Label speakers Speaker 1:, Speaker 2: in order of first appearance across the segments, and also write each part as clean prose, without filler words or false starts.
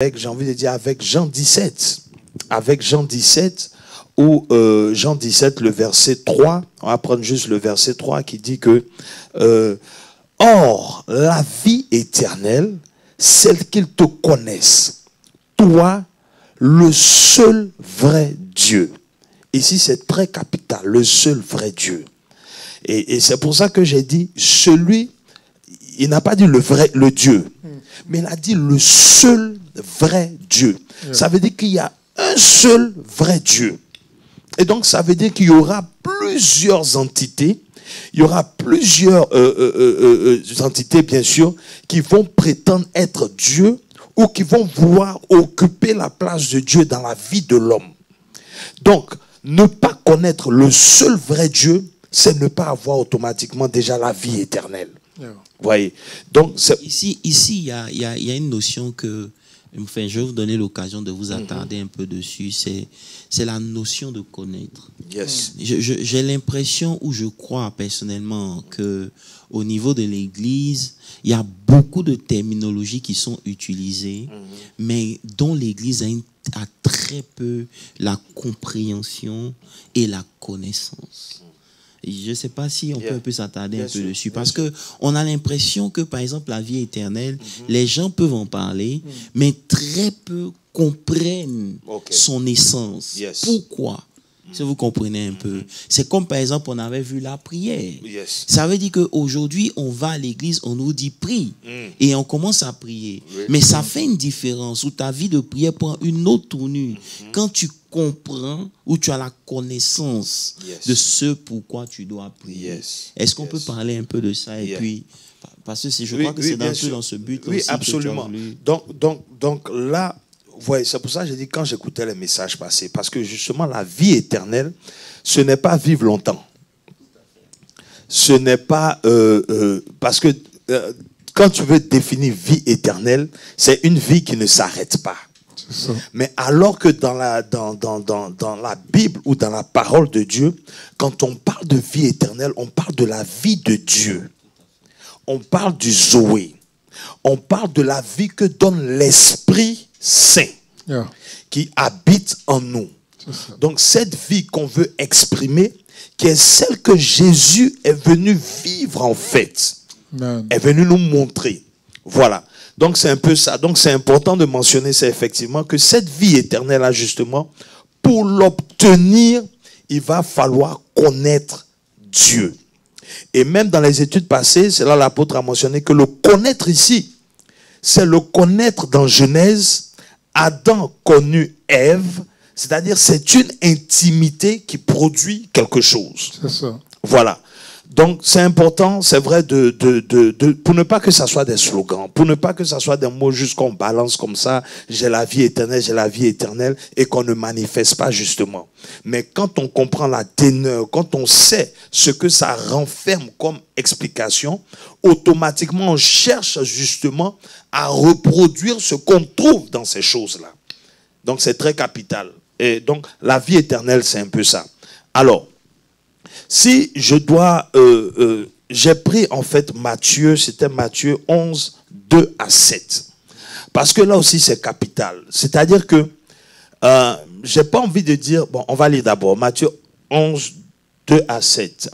Speaker 1: j'ai envie de dire avec Jean 17. Avec Jean 17, où Jean 17, le verset 3, on va prendre juste le verset 3 qui dit que or, la vie éternelle, celle qu'ils te connaissent, toi, le seul vrai Dieu. Ici, c'est très capital, le seul vrai Dieu. Et c'est pour ça que j'ai dit, celui, il n'a pas dit le Dieu, mais il a dit le seul vrai Dieu. Ça veut dire qu'il y a un seul vrai Dieu. Et donc, ça veut dire qu'il y aura plusieurs entités, il y aura plusieurs entités, bien sûr, qui vont prétendre être Dieu ou qui vont vouloir occuper la place de Dieu dans la vie de l'homme. Donc, ne pas connaître le seul vrai Dieu, c'est ne pas avoir automatiquement déjà la vie éternelle. Vous voyez? Donc,
Speaker 2: ici, il y a une notion que, enfin, je vais vous donner l'occasion de vous attarder un peu dessus. C'est la notion de connaître.
Speaker 1: Yes.
Speaker 2: J'ai l'impression, ou je crois personnellement, que au niveau de l'Église, il y a beaucoup de terminologies qui sont utilisées, mais dont l'Église a très peu la compréhension et la connaissance. Je ne sais pas si on peut un peu s'attarder un peu dessus. Parce qu'on a l'impression que, par exemple, la vie éternelle, les gens peuvent en parler, mais très peu comprennent son essence. Pourquoi? Si vous comprenez un peu. C'est comme, par exemple, on avait vu la prière. Ça veut dire qu'aujourd'hui, on va à l'église, on nous dit prie. Et on commence à prier. Mais ça fait une différence où ta vie de prière prend une autre tournure. Quand tu comprends ou tu as la connaissance de ce pourquoi tu dois prier. Est-ce qu'on peut parler un peu de ça? Et puis, parce que je crois que c'est un peu dans ce but.
Speaker 1: Oui, absolument. Donc là, ouais, c'est pour ça que j'ai dit quand j'écoutais les messages passés, parce que justement la vie éternelle, ce n'est pas vivre longtemps. Ce n'est pas parce que quand tu veux définir vie éternelle, c'est une vie qui ne s'arrête pas. Mais alors que dans la Bible ou dans la parole de Dieu, quand on parle de vie éternelle, on parle de la vie de Dieu. On parle du Zoé. On parle de la vie que donne l'Esprit Saint qui habite en nous. Donc cette vie qu'on veut exprimer, qui est celle que Jésus est venu vivre en fait, est venu nous montrer. Voilà. Donc c'est un peu ça. Donc c'est important de mentionner ça effectivement, que cette vie éternelle là justement, pour l'obtenir, il va falloir connaître Dieu. Et même dans les études passées, c'est là l'apôtre a mentionné que le connaître ici, c'est le connaître dans Genèse. Adam connut Ève, c'est-à-dire c'est une intimité qui produit quelque chose. C'est ça. Voilà. Donc c'est important, c'est vrai, pour ne pas que ça soit des slogans, pour ne pas que ça soit des mots juste qu'on balance comme ça, j'ai la vie éternelle, et qu'on ne manifeste pas justement. Mais quand on comprend la teneur, quand on sait ce que ça renferme comme explication, automatiquement on cherche justement à reproduire ce qu'on trouve dans ces choses-là. Donc c'est très capital. Et donc la vie éternelle, c'est un peu ça. Alors, si je dois, j'ai pris en fait Matthieu, c'était Matthieu 11, 2 à 7. Parce que là aussi c'est capital. C'est-à-dire que j'ai pas envie de dire, bon, on va lire d'abord Matthieu 11, 2 à 7.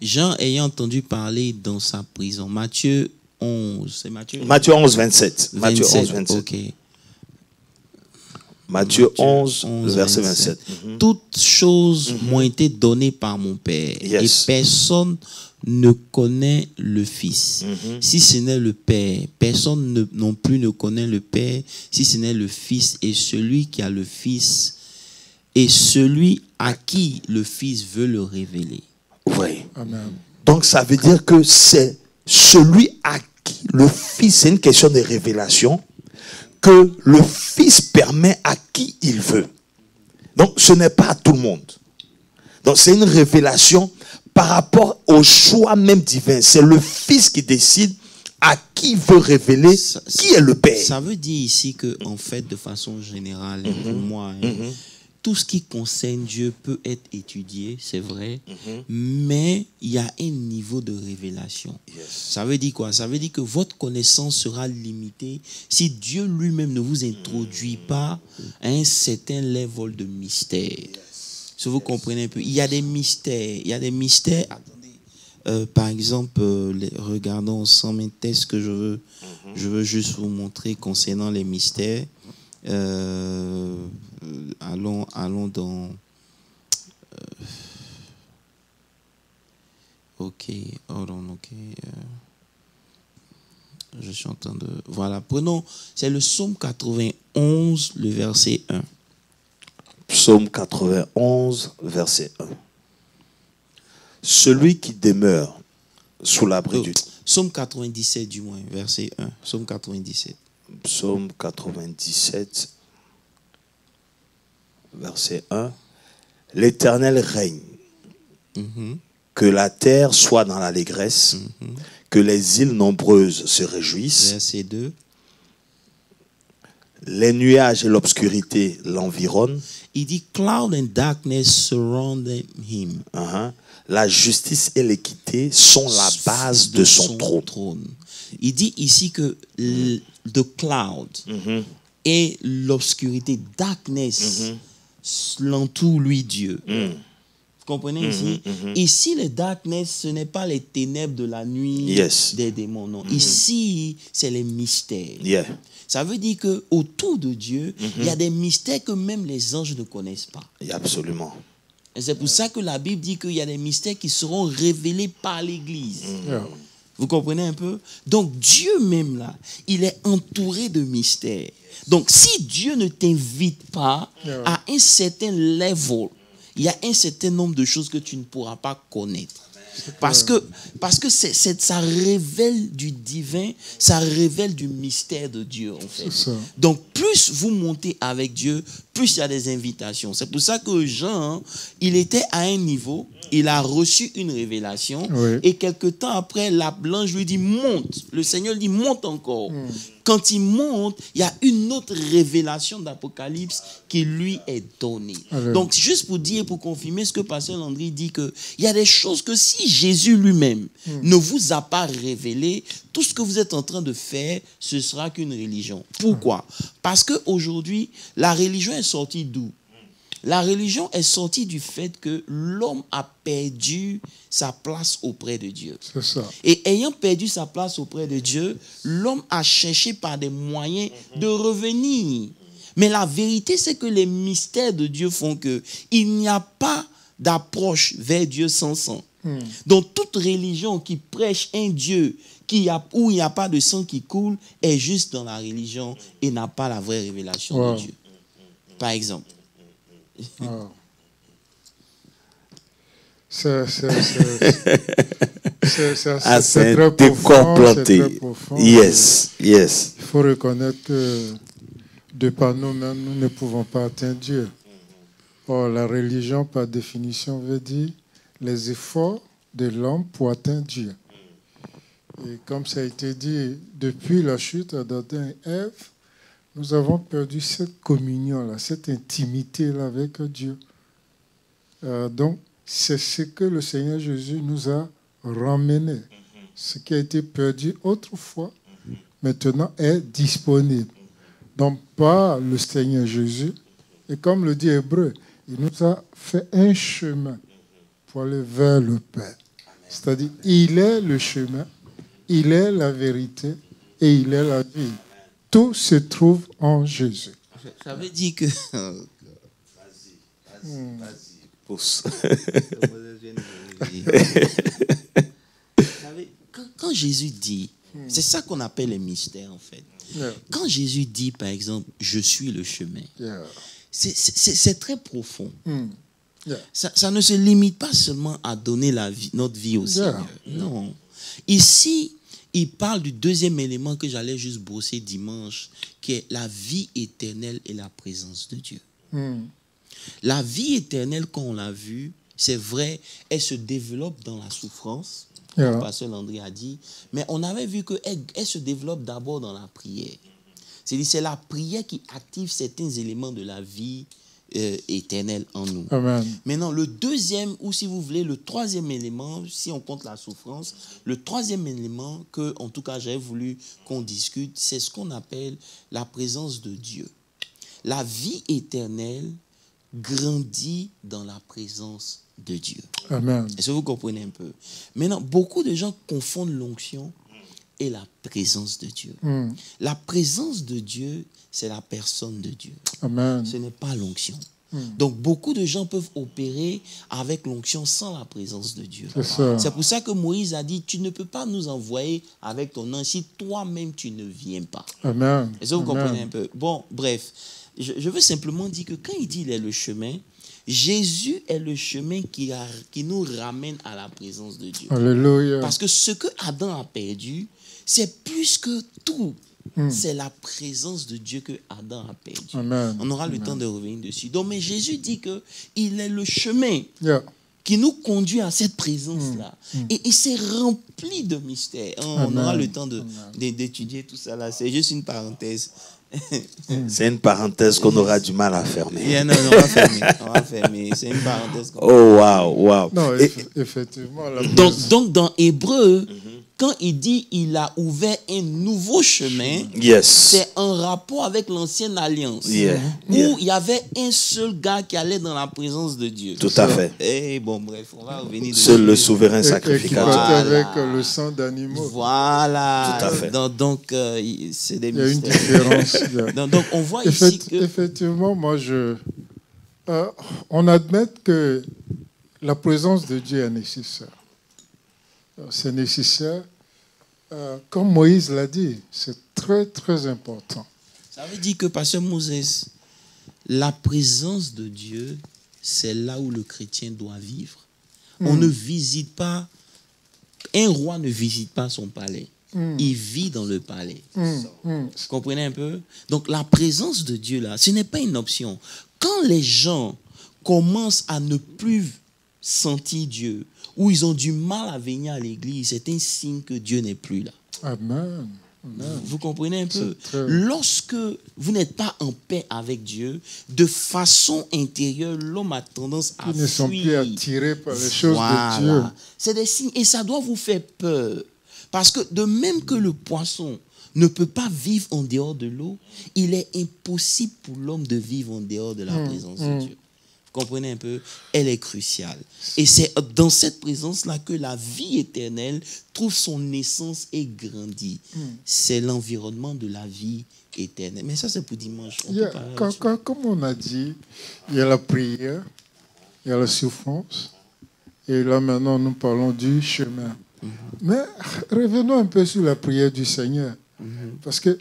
Speaker 2: Jean ayant entendu parler dans sa prison. Matthieu 11, c'est Matthieu
Speaker 1: 11, 27. Matthieu 11, 27.
Speaker 2: Ok.
Speaker 1: Matthieu 11, verset 27.
Speaker 2: Toutes choses m'ont été données par mon Père. Et personne ne connaît le Fils, si ce n'est le Père. Personne non plus ne connaît le Père, si ce n'est le Fils. Et celui qui a le Fils, et celui à qui le Fils veut le révéler.
Speaker 1: Oui. Amen. Donc ça veut dire que c'est celui à qui le Fils, c'est une question de révélation, que le Fils permet à qui il veut. Donc, ce n'est pas à tout le monde. Donc, c'est une révélation par rapport au choix même divin. C'est le Fils qui décide à qui il veut révéler qui est le Père.
Speaker 2: Ça veut dire ici que, en fait, de façon générale, pour moi, tout ce qui concerne Dieu peut être étudié, c'est vrai, mais il y a un niveau de révélation.
Speaker 1: Yes.
Speaker 2: Ça veut dire quoi? Ça veut dire que votre connaissance sera limitée si Dieu lui-même ne vous introduit pas à un certain level de mystère. Si vous comprenez un peu, il y a des mystères. Attendez. Par exemple, regardons ensemble un test que je veux juste vous montrer concernant les mystères. Allons dans... ok, hold on, ok. Je suis en train de... Voilà, prenons, c'est le psaume 91, le verset 1.
Speaker 1: Psaume 91, verset 1. Celui qui demeure sous l'abri du...
Speaker 2: Psaume 97 du moins, verset 1. Psaume 97.
Speaker 1: Psaume 97, verset 1. L'Éternel règne. Que la terre soit dans l'allégresse, que les îles nombreuses se réjouissent.
Speaker 2: Verset 2.
Speaker 1: Les nuages et l'obscurité l'environnent.
Speaker 2: Il dit cloud and darkness surround him.
Speaker 1: La justice et l'équité sont la base de son trône.
Speaker 2: Il dit ici que the cloud et l'obscurité, darkness, l'entoure lui Dieu. Vous comprenez ici? Ici, les darkness, ce n'est pas les ténèbres de la nuit des démons. Non. Ici, c'est les mystères.
Speaker 1: Yeah.
Speaker 2: Ça veut dire qu'autour de Dieu, il y a des mystères que même les anges ne connaissent pas.
Speaker 1: Absolument.
Speaker 2: Et c'est pour ça que la Bible dit qu'il y a des mystères qui seront révélés par l'Église. Vous comprenez un peu? Donc Dieu même là, il est entouré de mystères. Donc si Dieu ne t'invite pas à un certain level, il y a un certain nombre de choses que tu ne pourras pas connaître. Parce que ça révèle du divin, ça révèle du mystère de Dieu en fait. Donc plus vous montez avec Dieu, plus il y a des invitations. C'est pour ça que Jean, il était à un niveau, il a reçu une révélation et quelque temps après, l'ange lui dit monte. Le Seigneur lui dit monte encore. Quand il monte, il y a une autre révélation d'Apocalypse qui lui est donnée. Donc juste pour dire, pour confirmer ce que Pasteur Landry dit, qu'il y a des choses que si Jésus lui-même ne vous a pas révélé, tout ce que vous êtes en train de faire, ce sera qu'une religion. Pourquoi? Parce qu'aujourd'hui, la religion est sortie d'où? La religion est sortie du fait que l'homme a perdu sa place auprès de Dieu.
Speaker 3: C'est ça.
Speaker 2: Et ayant perdu sa place auprès de Dieu, l'homme a cherché par des moyens de revenir. Mais la vérité, c'est que les mystères de Dieu font qu'il n'y a pas d'approche vers Dieu sans sang. Donc toute religion qui prêche un Dieu où il n'y a pas de sang qui coule est juste dans la religion et n'a pas la vraie révélation de Dieu. Par exemple.
Speaker 3: C'est très profond.
Speaker 1: Yes.
Speaker 3: Il faut reconnaître que de par nous-mêmes, nous ne pouvons pas atteindre Dieu. Or, la religion, par définition, veut dire les efforts de l'homme pour atteindre Dieu. Et comme ça a été dit, depuis la chute d'Adam et Ève, nous avons perdu cette communion-là, cette intimité-là avec Dieu. Donc, c'est ce que le Seigneur Jésus nous a ramené. Ce qui a été perdu autrefois, maintenant est disponible. Donc, par le Seigneur Jésus, et comme le dit Hébreu, il nous a fait un chemin pour aller vers le Père. C'est-à-dire, il est le chemin, il est la vérité et il est la vie. Tout se trouve en Jésus.
Speaker 2: Ça veut dire que...
Speaker 1: Vas-y, pousse.
Speaker 2: Quand Jésus dit, c'est ça qu'on appelle les mystères en fait. Quand Jésus dit, par exemple, je suis le chemin, c'est très profond. Ça ne se limite pas seulement à donner notre vie au Seigneur. Non. Ici, il parle du deuxième élément que j'allais juste brosser dimanche, qui est la vie éternelle et la présence de Dieu. La vie éternelle, comme on l'a vu, c'est vrai, elle se développe dans la souffrance, comme le pasteur Landry a dit, mais on avait vu qu'elle se développe d'abord dans la prière. C'est-à-dire c'est la prière qui active certains éléments de la vie éternel en nous.
Speaker 3: Amen.
Speaker 2: Maintenant, le deuxième, ou si vous voulez, le troisième élément, si on compte la souffrance, le troisième élément que, en tout cas, j'avais voulu qu'on discute, c'est ce qu'on appelle la présence de Dieu. La vie éternelle grandit dans la présence de Dieu.
Speaker 3: Amen.
Speaker 2: Est-ce que vous comprenez un peu? Maintenant, beaucoup de gens confondent l'onction et la présence de Dieu. La présence de Dieu, c'est la personne de Dieu.
Speaker 3: Amen.
Speaker 2: Ce n'est pas l'onction. Donc, beaucoup de gens peuvent opérer avec l'onction sans la présence de Dieu. C'est pour ça que Moïse a dit, tu ne peux pas nous envoyer avec ton nom si toi-même tu ne viens pas.
Speaker 3: Amen.
Speaker 2: Est-ce que vous comprenez un peu? Bon, bref, je veux simplement dire que quand il dit il est le chemin, Jésus est le chemin qui nous ramène à la présence de Dieu.
Speaker 3: Alléluia.
Speaker 2: Parce que ce que Adam a perdu, c'est plus que tout. C'est la présence de Dieu que Adam a perdu.
Speaker 3: Amen.
Speaker 2: On aura le temps de revenir dessus. Donc, mais Jésus dit qu'il est le chemin
Speaker 3: Yeah.
Speaker 2: qui nous conduit à cette présence-là. Et c'est rempli de mystères. On aura le temps d'étudier tout ça là. C'est juste une parenthèse.
Speaker 1: C'est une parenthèse qu'on aura du mal à fermer.
Speaker 2: Yeah, non, on va fermer. C'est une parenthèse.
Speaker 1: Oh, wow.
Speaker 3: Non, effectivement.
Speaker 2: Donc, dans Hébreu, quand il dit il a ouvert un nouveau chemin, c'est en rapport avec l'ancienne alliance, où il y avait un seul gars qui allait dans la présence de Dieu.
Speaker 1: Tout à fait.
Speaker 2: Et bon, bref, on va revenir.
Speaker 1: Seul le souverain sacrificateur.
Speaker 3: Et qui partait avec le sang d'animaux.
Speaker 2: Voilà.
Speaker 1: Tout à fait.
Speaker 2: Donc c'est des mystères.
Speaker 3: Il y a une différence.
Speaker 2: Donc, on voit ici que...
Speaker 3: Effectivement, moi, on admet que la présence de Dieu est nécessaire. C'est nécessaire. Comme Moïse l'a dit, c'est très, très important.
Speaker 2: Ça veut dire que, pasteur Moses, la présence de Dieu, c'est là où le chrétien doit vivre. On ne visite pas... Un roi ne visite pas son palais. Il vit dans le palais. Vous comprenez un peu? Donc, la présence de Dieu, là, ce n'est pas une option. Quand les gens commencent à ne plus sentir Dieu, ou ils ont du mal à venir à l'église, c'est un signe que Dieu n'est plus là.
Speaker 3: Amen.
Speaker 2: Vous comprenez un peu? Lorsque vous n'êtes pas en paix avec Dieu, de façon intérieure, l'homme a tendance à fuir.
Speaker 3: Ils ne sont plus attirés par les choses de Dieu.
Speaker 2: C'est des signes, et ça doit vous faire peur. Parce que de même que le poisson ne peut pas vivre en dehors de l'eau, il est impossible pour l'homme de vivre en dehors de la présence de Dieu. Vous comprenez un peu? Elle est cruciale. Et c'est dans cette présence-là que la vie éternelle trouve son essence et grandit. C'est l'environnement de la vie éternelle. Mais ça, c'est pour dimanche.
Speaker 3: Comme on a dit, il y a la prière, il y a la souffrance, et là maintenant nous parlons du chemin. Mais revenons un peu sur la prière du Seigneur, parce que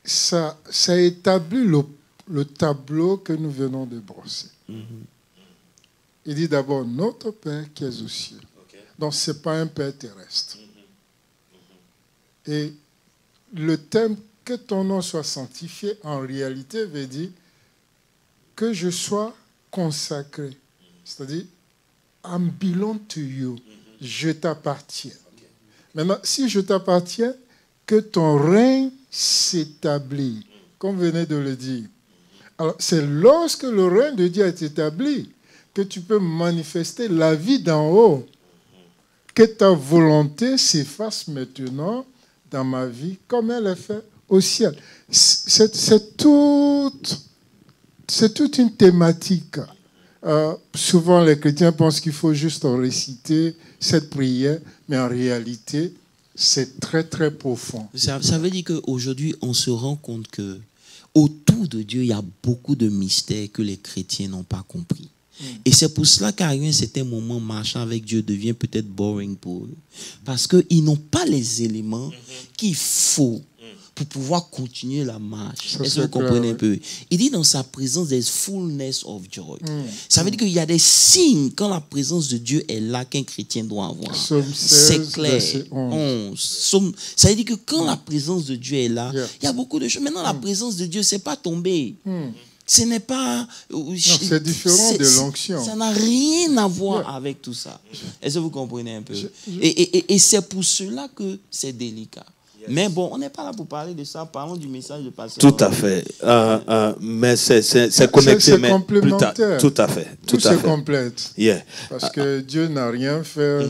Speaker 3: ça établit le tableau que nous venons de brosser. Il dit d'abord notre Père qui est aux cieux. Donc ce n'est pas un Père terrestre. Et le thème que ton nom soit sanctifié, en réalité, veut dire que je sois consacré. C'est-à-dire, I'm belong to you. Je t'appartiens. Maintenant, si je t'appartiens, que ton règne s'établit, comme vous venez de le dire. Alors, c'est lorsque le règne de Dieu est établi que tu peux manifester la vie d'en haut, que ta volonté s'efface maintenant dans ma vie comme elle est faite au ciel. C'est toute une thématique. Souvent, les chrétiens pensent qu'il faut juste réciter cette prière, mais en réalité, c'est très, très profond.
Speaker 2: Ça veut dire qu'aujourd'hui, on se rend compte que autour de Dieu, il y a beaucoup de mystères que les chrétiens n'ont pas compris. Et c'est pour cela qu'à un certain moment, marchant avec Dieu devient peut-être boring pour eux. Parce qu'ils n'ont pas les éléments qu'il faut pour pouvoir continuer la marche. Est-ce que vous comprenez un peu? Il dit dans sa présence, there's fullness of joy. Ça veut dire qu'il y a des signes quand la présence de Dieu est là qu'un chrétien doit avoir. C'est clair. Ça veut dire que quand la présence de Dieu est là, il y a beaucoup de choses. Maintenant, la présence de Dieu, c'est pas tomber. Ce n'est pas...
Speaker 3: Non, c'est différent de l'onction.
Speaker 2: Ça n'a rien à voir avec tout ça. Est-ce que vous comprenez un peu? Et c'est pour cela que c'est délicat. Mais bon, on n'est pas là pour parler de ça. Parlons du message de pasteur.
Speaker 1: Tout à fait. Mais c'est connecté,
Speaker 3: C'est
Speaker 1: mais plus tard.
Speaker 3: complémentaire.
Speaker 1: Tout à fait.
Speaker 3: Tout
Speaker 1: à
Speaker 3: se
Speaker 1: fait.
Speaker 3: complète.
Speaker 1: Yeah.
Speaker 3: Parce que Dieu n'a rien fait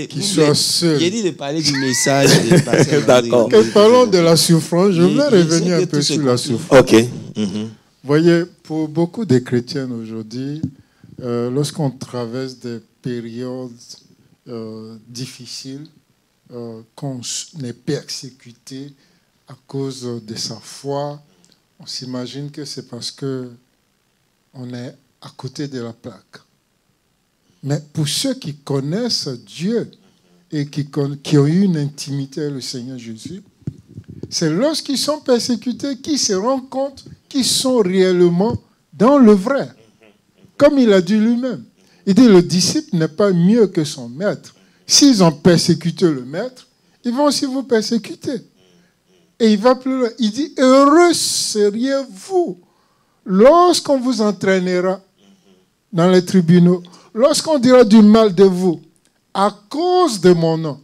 Speaker 3: qui
Speaker 2: Vous
Speaker 3: soit
Speaker 2: voulez-
Speaker 3: seul.
Speaker 2: J'ai dit de parler du message de pasteur.
Speaker 1: D'accord.
Speaker 3: Et parlons de la souffrance. Je
Speaker 2: Il-
Speaker 3: vais
Speaker 2: il
Speaker 3: revenir
Speaker 2: sait
Speaker 3: un
Speaker 2: que
Speaker 3: peu
Speaker 2: tout se
Speaker 3: sur la
Speaker 2: complète.
Speaker 3: souffrance.
Speaker 1: OK. Mhm.
Speaker 3: Voyez, pour beaucoup de chrétiens aujourd'hui, lorsqu'on traverse des périodes difficiles, qu'on est persécuté à cause de sa foi, on s'imagine que c'est parce que on est à côté de la plaque. Mais pour ceux qui connaissent Dieu et qui ont eu une intimité avec le Seigneur Jésus, c'est lorsqu'ils sont persécutés qu'ils se rendent compte qu'ils sont réellement dans le vrai. Comme il a dit lui-même. Il dit, le disciple n'est pas mieux que son maître. S'ils ont persécuté le maître, ils vont aussi vous persécuter. Et il va plus loin. Il dit, heureux seriez-vous lorsqu'on vous entraînera dans les tribunaux, lorsqu'on dira du mal de vous à cause de mon nom.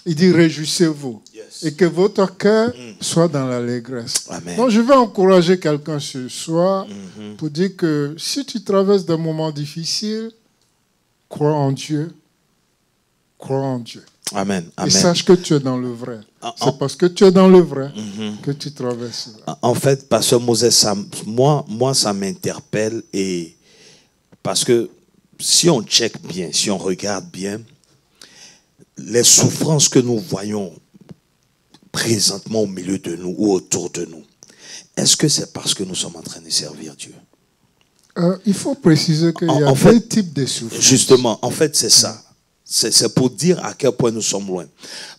Speaker 3: Il dit, réjouissez-vous. Et que votre cœur soit dans l'allégresse.
Speaker 1: Amen.
Speaker 3: Donc, je vais encourager quelqu'un ce soir pour dire que si tu traverses des moments difficiles, crois en Dieu. Crois en Dieu.
Speaker 1: Amen.
Speaker 3: Et
Speaker 1: Amen.
Speaker 3: sache que tu es dans le vrai.
Speaker 1: En-
Speaker 3: C'est parce que tu es dans le vrai que tu traverses là.
Speaker 1: En fait, Pasteur Moses, moi, ça m'interpelle et parce que si on check bien, si on regarde bien, les souffrances que nous voyons présentement au milieu de nous ou autour de nous, est-ce que c'est parce que nous sommes en train de servir Dieu?
Speaker 3: Il faut préciser qu'il y a
Speaker 1: En fait,
Speaker 3: deux types de souffrances.
Speaker 1: Justement, en fait, c'est ça. C'est pour dire à quel point nous sommes loin.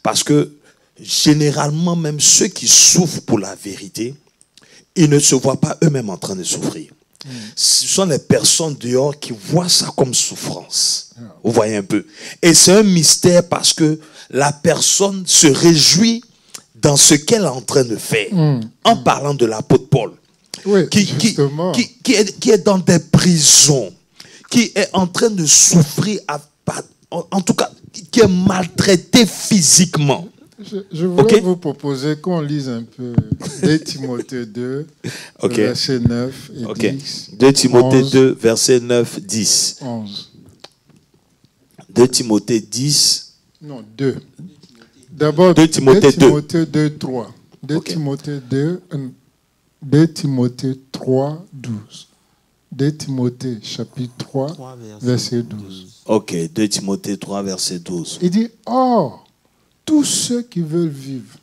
Speaker 1: Parce que généralement, même ceux qui souffrent pour la vérité, ils ne se voient pas eux-mêmes en train de souffrir. Ce sont les personnes dehors qui voient ça comme souffrance. Vous voyez un peu. Et c'est un mystère parce que la personne se réjouit dans ce qu'elle est en train de faire. En parlant de l'apôtre Paul.
Speaker 3: Oui,
Speaker 1: Qui
Speaker 3: justement.
Speaker 1: est dans des prisons, qui est en train de souffrir, en tout cas, qui est maltraité physiquement.
Speaker 3: Je voudrais
Speaker 1: Ok.
Speaker 3: vous proposer qu'on lise un peu 2 Timothée 2,
Speaker 1: Ok.
Speaker 3: versets 9 et
Speaker 1: Ok.
Speaker 3: 10.
Speaker 1: 2 Timothée
Speaker 3: 11.
Speaker 1: 2, verset 9, 10.
Speaker 3: 11.
Speaker 1: 2 Timothée 10.
Speaker 3: Non, 2. D'abord,
Speaker 1: 2 Timothée
Speaker 3: 2, 3. 2
Speaker 1: Ok.
Speaker 3: Timothée 2, 2 Timothée 3, 12. 2 Timothée chapitre 3,
Speaker 2: 3,
Speaker 3: verset 12.
Speaker 1: Ok, 2 Timothée 3, verset 12.
Speaker 3: Il dit, or, tous ceux qui veulent vivre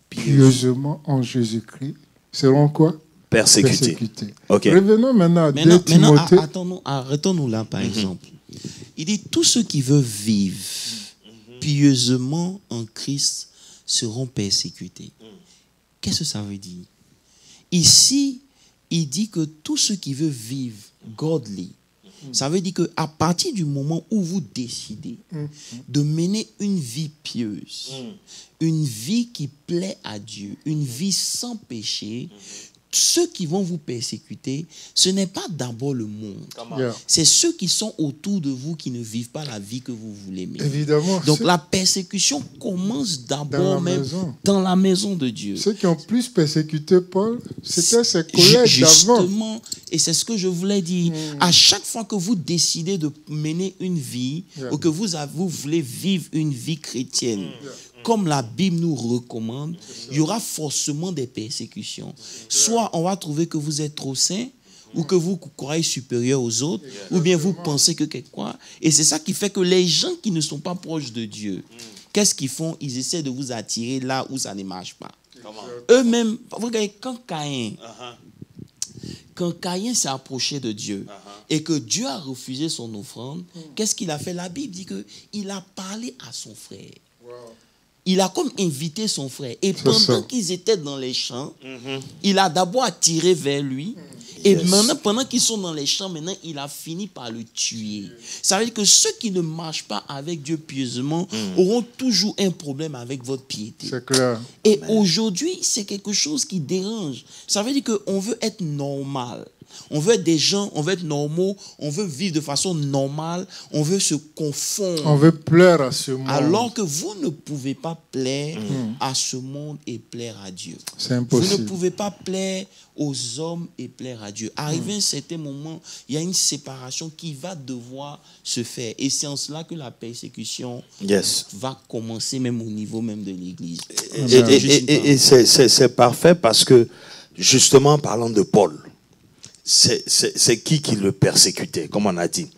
Speaker 3: pieusement en Jésus-Christ seront quoi?
Speaker 1: Persécuté.
Speaker 3: Persécutés.
Speaker 1: Ok.
Speaker 3: Revenons maintenant à 2
Speaker 2: Maintenant,
Speaker 3: Timothée.
Speaker 2: arrêtons-nous là, par exemple. Il dit, tous ceux qui veulent vivre pieusement en Christ seront persécutés. Qu'est-ce que ça veut dire? Ici, il dit que tous ceux qui veulent vivre godly, ça veut dire qu'à partir du moment où vous décidez de mener une vie pieuse, une vie qui plaît à Dieu, une vie sans péché, ceux qui vont vous persécuter, ce n'est pas d'abord le monde.
Speaker 3: Yeah.
Speaker 2: C'est ceux qui sont autour de vous qui ne vivent pas la vie que vous voulez mener.
Speaker 3: Évidemment,
Speaker 2: Donc
Speaker 3: ceux,
Speaker 2: la persécution commence
Speaker 3: Dans
Speaker 2: d'abord
Speaker 3: la
Speaker 2: même
Speaker 3: maison.
Speaker 2: dans la maison de Dieu.
Speaker 3: ceux qui ont plus persécuté Paul, c'était ses collègues d'avant.
Speaker 2: Justement, et c'est ce que je voulais dire. À chaque fois que vous décidez de mener une vie,
Speaker 3: Yeah.
Speaker 2: ou que vous voulez vivre une vie chrétienne, comme la Bible nous recommande, il y aura forcément des persécutions. Soit on va trouver que vous êtes trop saint, ou que vous croyez supérieur aux autres, ou bien vous pensez que quelque quoi. Et c'est ça qui fait que les gens qui ne sont pas proches de Dieu, qu'est-ce qu'ils font? Ils essaient de vous attirer là où ça ne marche pas. Eux-mêmes, vous regardez, quand Caïn s'est approché de Dieu et que Dieu a refusé son offrande, qu'est-ce qu'il a fait? La Bible dit qu'il a parlé à son frère. Il a comme invité son frère. Et
Speaker 3: ça.
Speaker 2: pendant qu'ils étaient dans les champs, il a d'abord attiré vers lui. Et maintenant, pendant qu'ils sont dans les champs, maintenant, il a fini par le tuer. Ça veut dire que ceux qui ne marchent pas avec Dieu pieusement auront toujours un problème avec votre piété.
Speaker 3: C'est clair.
Speaker 2: Et aujourd'hui, c'est quelque chose qui dérange. Ça veut dire qu'on veut être normal. On veut être des gens, on veut être normaux, on veut vivre de façon normale, on veut se confondre.
Speaker 3: On veut plaire à ce monde.
Speaker 2: Alors que vous ne pouvez pas plaire à ce monde et plaire à Dieu.
Speaker 3: C'est impossible.
Speaker 2: Vous ne pouvez pas plaire aux hommes et plaire à Dieu. Arrivé à un certain moment, il y a une séparation qui va devoir se faire. Et c'est en cela que la persécution va commencer même au niveau même de l'Église.
Speaker 1: Et c'est parfait parce que, justement, parlant de Paul, c'est qui le persécutait, comme on a dit.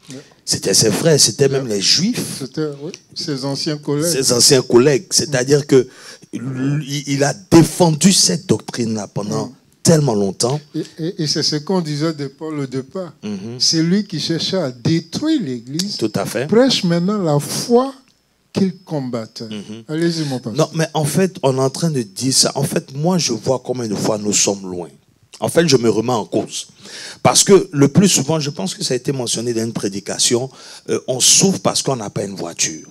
Speaker 1: C'était ses frères, c'était même les Juifs.
Speaker 3: C'était ses anciens collègues.
Speaker 1: Ses anciens collègues. C'est-à-dire que il a défendu cette doctrine-là pendant tellement longtemps.
Speaker 3: Et c'est ce qu'on disait de Paul au départ. C'est lui qui cherchait à détruire l'Église.
Speaker 1: Tout à fait.
Speaker 3: Prêche maintenant la foi qu'il combattait. Allez-y, mon pasteur.
Speaker 1: Non, mais en fait, on est en train de dire ça. En fait, moi, je vois combien de fois nous sommes loin. En fait, je me remets en cause. Parce que le plus souvent, je pense que ça a été mentionné dans une prédication, on souffre parce qu'on n'a pas une voiture.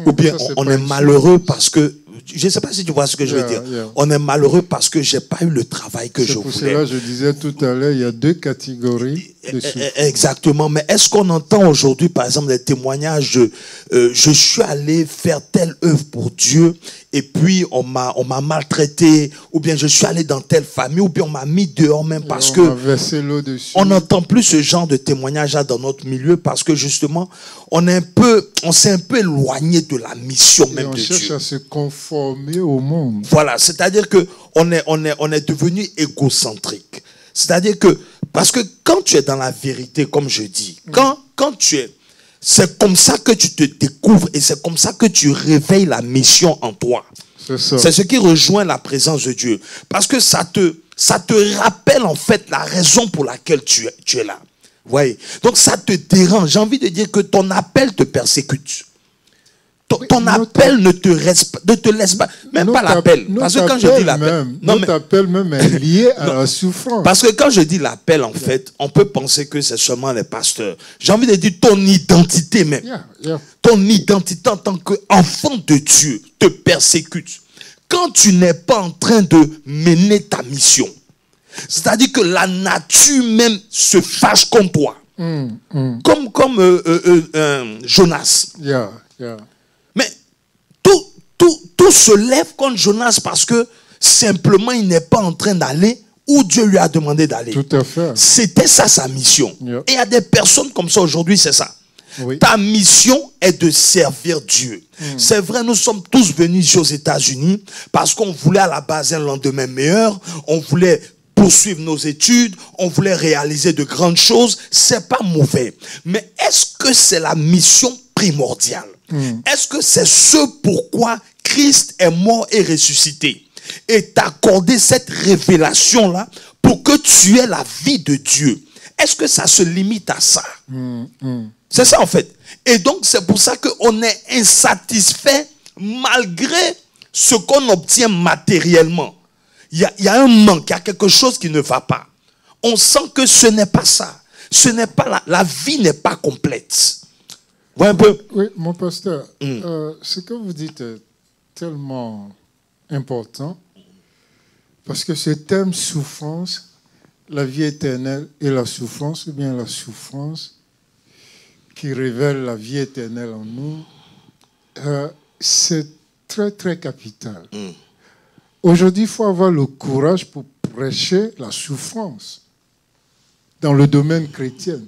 Speaker 1: Ou bien on est malheureux parce que, je ne sais pas si tu vois ce que je veux dire. On est malheureux parce que je n'ai pas eu le travail que je voulais.
Speaker 3: C'est pour cela que je disais tout à l'heure, il y a deux catégories de souffrance.
Speaker 1: Exactement. Mais est-ce qu'on entend aujourd'hui, par exemple, des témoignages de je suis allé faire telle œuvre pour Dieu et puis on m'a maltraité, ou bien je suis allé dans telle famille, ou bien on m'a mis dehors même parce que on n'entend plus ce genre de témoignage là dans notre milieu parce que justement on s'est un peu éloigné de la mission même de Dieu.
Speaker 3: On cherche à se conformer au monde.
Speaker 1: Voilà, c'est-à-dire que on est devenu égocentrique. C'est-à-dire que parce que quand tu es dans la vérité, comme je dis, quand tu es, c'est comme ça que tu te découvres et c'est comme ça que tu réveilles la mission en toi. C'est ce qui rejoint la présence de Dieu. Parce que ça te rappelle en fait la raison pour laquelle tu es là. Vous voyez? Donc ça te dérange. J'ai envie de dire que ton appel te persécute. Ton appel ne te laisse pas, même pas l'appel. Parce que quand je dis l'appel,
Speaker 3: notre appel même est lié à la souffrance.
Speaker 1: Parce que quand je dis l'appel, en fait, on peut penser que c'est seulement les pasteurs. J'ai envie de dire ton identité même. Ton identité en tant qu'enfant de Dieu te persécute. Quand tu n'es pas en train de mener ta mission, c'est-à-dire que la nature même se fâche contre toi. Comme Jonas. Mais tout se lève contre Jonas parce que simplement il n'est pas en train d'aller où Dieu lui a demandé d'aller.
Speaker 3: Tout à fait.
Speaker 1: C'était ça sa mission. Et il y a des personnes comme ça aujourd'hui, c'est ça.
Speaker 3: Oui.
Speaker 1: Ta mission est de servir Dieu. C'est vrai, nous sommes tous venus ici aux États-Unis parce qu'on voulait à la base un lendemain meilleur, on voulait poursuivre nos études, on voulait réaliser de grandes choses. C'est pas mauvais. Mais est-ce que c'est la mission primordiale? Est-ce que c'est ce pourquoi Christ est mort et ressuscité et t'a accordé cette révélation-là pour que tu aies la vie de Dieu? Est-ce que ça se limite à ça? C'est ça en fait. Et donc c'est pour ça qu'on est insatisfait malgré ce qu'on obtient matériellement. Il y a un manque, il y a quelque chose qui ne va pas. On sent que ce n'est pas ça. Ce n'est pas la vie n'est pas complète. Ouais, un peu.
Speaker 3: Oui, mon pasteur, ce que vous dites est tellement important parce que ce thème souffrance, la vie éternelle et la souffrance, ou bien la souffrance qui révèle la vie éternelle en nous, c'est très, très capital. Aujourd'hui, il faut avoir le courage pour prêcher la souffrance dans le domaine chrétien.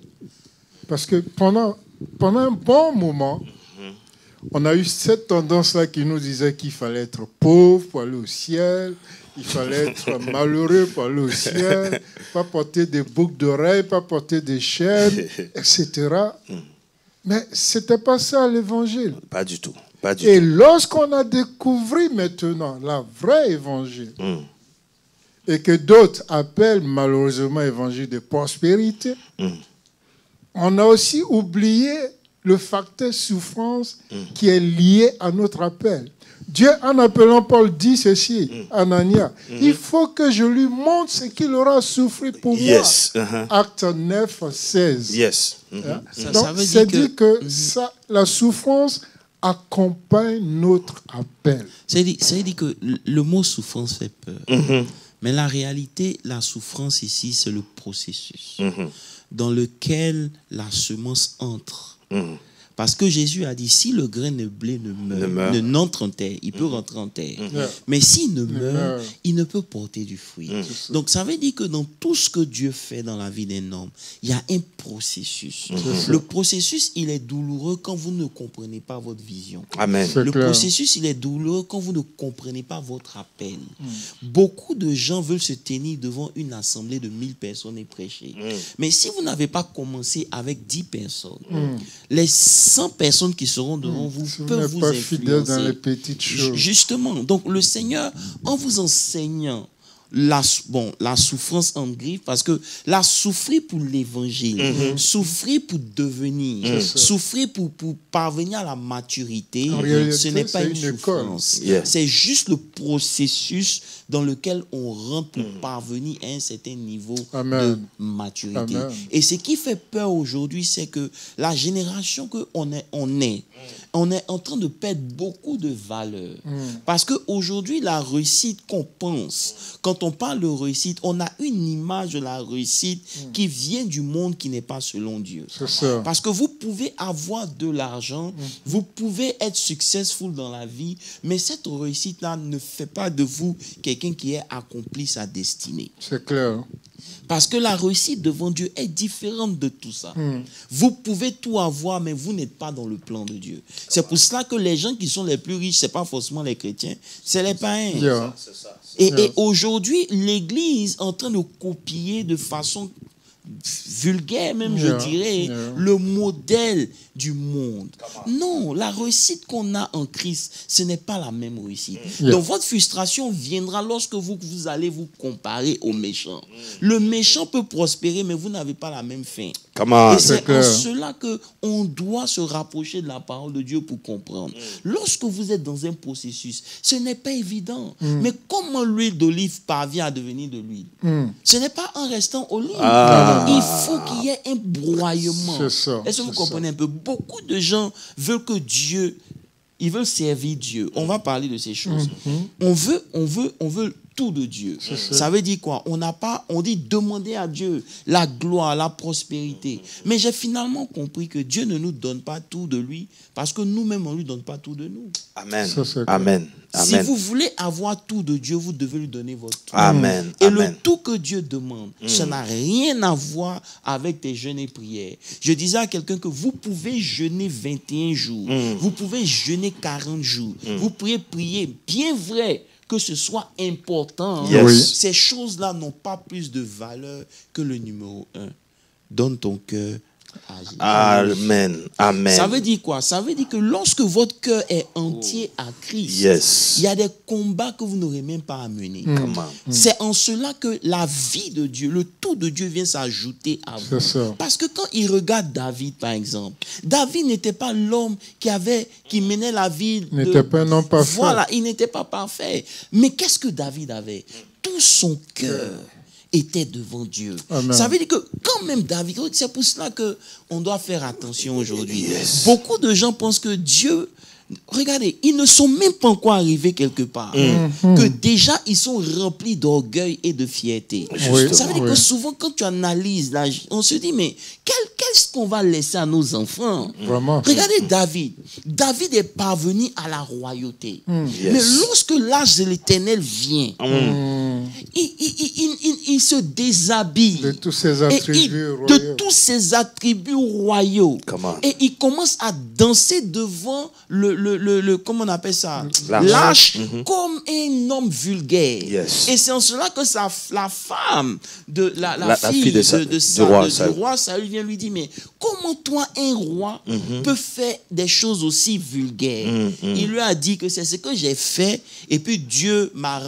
Speaker 3: Parce que pendant un bon moment, on a eu cette tendance-là qui nous disait qu'il fallait être pauvre pour aller au ciel, il fallait être malheureux pour aller au ciel, pas porter des boucles d'oreilles, pas porter des chaînes, etc. Mais ce n'était pas ça l'évangile.
Speaker 1: Pas du tout.
Speaker 3: Et lorsqu'on a découvert maintenant la vraie évangile, et que d'autres appellent malheureusement évangile de prospérité, on a aussi oublié le facteur souffrance qui est lié à notre appel. Dieu, en appelant Paul, dit ceci, Anania, il faut que je lui montre ce qu'il aura souffert pour moi. Acte 9, 16. Donc, c'est dit que la souffrance accompagne notre appel.
Speaker 2: C'est dit que le mot souffrance fait peur. Mais la réalité, la souffrance ici, c'est le processus dans lequel la semence entre. Parce que Jésus a dit, si le grain de blé n'entre en terre, il peut rentrer en terre. Mais s'il ne meurt, il ne peut porter du fruit. Donc ça veut dire que dans tout ce que Dieu fait dans la vie d'un homme, il y a un processus. Le processus, il est douloureux quand vous ne comprenez pas votre vision.
Speaker 1: Amen.
Speaker 2: Le processus, il est douloureux quand vous ne comprenez pas votre appel. Beaucoup de gens veulent se tenir devant une assemblée de 1000 personnes et prêcher. Mais si vous n'avez pas commencé avec 10 personnes, les 100 personnes qui seront devant vous peuvent vous influencer.
Speaker 3: Fidèle dans les petites choses.
Speaker 2: Justement. Donc le Seigneur, en vous enseignant la souffrance en griffe, parce que la souffrir pour l'évangile, souffrir pour devenir, souffrir pour parvenir à la maturité,
Speaker 3: réalité,
Speaker 2: ce n'est pas une souffrance. C'est juste le processus dans lequel on rentre pour parvenir à un certain niveau de maturité. Et ce qui fait peur aujourd'hui, c'est que la génération qu'on est, on est en train de perdre beaucoup de valeur. Parce qu'aujourd'hui, la réussite qu'on pense, quand on parle de réussite, on a une image de la réussite qui vient du monde qui n'est pas selon Dieu. Parce que vous pouvez avoir de l'argent, vous pouvez être successful dans la vie, mais cette réussite-là ne fait pas de vous quelqu'un qui ait accompli sa destinée.
Speaker 3: C'est clair.
Speaker 2: Parce que la réussite devant Dieu est différente de tout ça. Vous pouvez tout avoir, mais vous n'êtes pas dans le plan de Dieu. C'est pour cela que les gens qui sont les plus riches, ce n'est pas forcément les chrétiens, c'est les païens. Et aujourd'hui, l'Église est en train de copier de façon vulgaire même, je dirais, le modèle du monde. Non, la réussite qu'on a en Christ, ce n'est pas la même réussite. Donc votre frustration viendra lorsque vous allez vous comparer au méchant. Le méchant peut prospérer, mais vous n'avez pas la même fin. Et c'est en cela qu'on doit se rapprocher de la parole de Dieu pour comprendre. Lorsque vous êtes dans un processus, ce n'est pas évident. Mais comment l'huile d'olive parvient à devenir de l'huile? Ce n'est pas en restant olive. Il faut qu'il y ait un broyement. Est-ce que vous comprenez un peu? Beaucoup de gens veulent que Dieu, ils veulent servir Dieu. On va parler de ces choses. On veut tout de Dieu. Ça veut dire quoi? On dit demander à Dieu la gloire, la prospérité. Mais j'ai finalement compris que Dieu ne nous donne pas tout de lui parce que nous-mêmes, on ne lui donne pas tout de nous.
Speaker 1: Amen. Amen.
Speaker 2: Si vous voulez avoir tout de Dieu, vous devez lui donner votre tout.
Speaker 1: Amen.
Speaker 2: Et le tout que Dieu demande, ça n'a rien à voir avec tes jeûnes et prières. Je disais à quelqu'un que vous pouvez jeûner 21 jours. Vous pouvez jeûner 40 jours. Vous pouvez prier bien vrai que ce soit important. Ces choses-là n'ont pas plus de valeur que le numéro 1. Donne ton cœur à Jésus.
Speaker 1: Amen. Amen.
Speaker 2: Ça veut dire quoi? Ça veut dire que lorsque votre cœur est entier à Christ, il y a des combats que vous n'aurez même pas à mener. C'est en cela que la vie de Dieu, le tout de Dieu vient s'ajouter à vous. Parce que quand il regarde David, par exemple, David n'était pas l'homme qui menait la vie.
Speaker 3: Il n'était pas un homme parfait.
Speaker 2: Voilà, il n'était pas parfait. Mais qu'est-ce que David avait? Tout son cœur était devant Dieu. Amen. Ça veut dire que quand même David, c'est pour cela qu'on doit faire attention aujourd'hui. Beaucoup de gens pensent que Dieu, regardez, ils ne sont même pas encore arrivés quelque part. Que déjà, ils sont remplis d'orgueil et de fierté. Ça veut dire que souvent, quand tu analyses, là, on se dit, mais qu'est-ce qu'on va laisser à nos enfants? Regardez David. David est parvenu à la royauté. Mais lorsque l'âge de l'Éternel vient, il se déshabille
Speaker 3: de tous ses attributs royaux.
Speaker 2: De tous ses attributs royaux. Et il commence à danser devant comment on appelle ça? Lâche, comme un homme vulgaire. Et c'est en cela que la femme de la fille du roi Saül vient lui dire, mais comment toi, un roi, peut faire des choses aussi vulgaires? Il lui a dit que c'est ce que j'ai fait, et puis Dieu m'a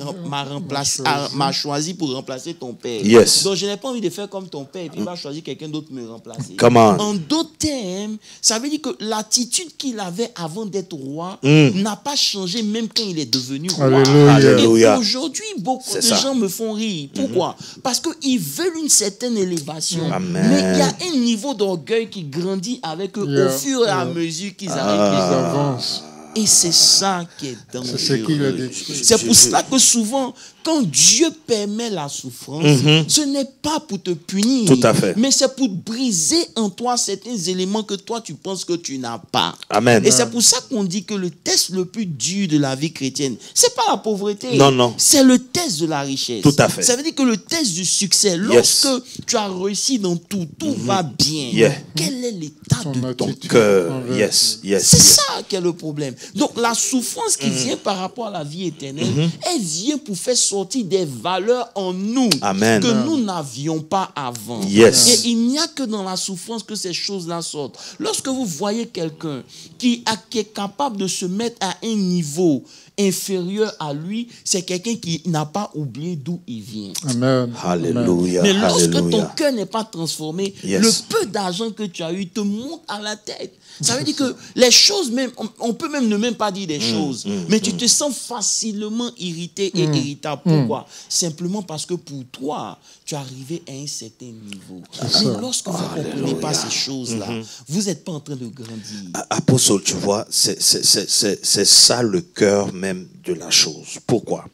Speaker 2: choisi pour remplacer ton père. Donc je n'ai pas envie de faire comme ton père, et puis il va choisir quelqu'un d'autre pour me remplacer. En d'autres termes, ça veut dire que l'attitude qu'il avait avant d'être roi n'a pas changé même quand il est devenu roi. Et aujourd'hui, beaucoup de gens me font rire. Pourquoi? Parce qu'ils veulent une certaine élévation. Mais il y a un niveau d'orgueil qui grandit avec eux au fur et à mesure qu'ils avancent. Et c'est ça qui est dangereux.
Speaker 3: C'est ce qu'il a décrit.
Speaker 2: C'est pour cela que souvent, quand Dieu permet la souffrance, ce n'est pas pour te punir.
Speaker 1: Tout à fait.
Speaker 2: Mais c'est pour briser en toi certains éléments que toi tu penses que tu n'as pas.
Speaker 1: Amen.
Speaker 2: Et c'est pour ça qu'on dit que le test le plus dur de la vie chrétienne, c'est pas la pauvreté.
Speaker 1: Non, non.
Speaker 2: C'est le test de la richesse.
Speaker 1: Tout à fait.
Speaker 2: Ça veut dire que le test du succès, lorsque tu as réussi dans tout, tout va bien.
Speaker 1: Yeah.
Speaker 2: Quel est l'état de ton
Speaker 3: attitude
Speaker 1: cœur?
Speaker 3: envers-
Speaker 1: Yes, yes.
Speaker 2: c'est
Speaker 1: yes.
Speaker 2: ça qui est le problème. Donc la souffrance qui vient par rapport à la vie éternelle, elle vient pour faire sortir des valeurs en nous
Speaker 1: Amen.
Speaker 2: que nous n'avions pas avant.
Speaker 1: Yes.
Speaker 2: Et il n'y a que dans la souffrance que ces choses-là sortent. Lorsque vous voyez quelqu'un qui est capable de se mettre à un niveau inférieur à lui, c'est quelqu'un qui n'a pas oublié d'où il vient.
Speaker 3: Amen.
Speaker 1: Alléluia.
Speaker 2: Mais lorsque ton
Speaker 1: Alléluia.
Speaker 2: cœur n'est pas transformé,
Speaker 1: Yes.
Speaker 2: le peu d'argent que tu as eu te monte à la tête. Ça veut dire que les choses, même, on peut même ne même pas dire des choses, mais tu te sens facilement irrité et irritable. Pourquoi? Simplement parce que pour toi, tu es arrivé à un certain niveau. Mais lorsque vous ne comprenez pas ces choses-là, vous n'êtes pas en train de grandir.
Speaker 1: Apôtre, tu vois, c'est ça le cœur même de la chose. Pourquoi?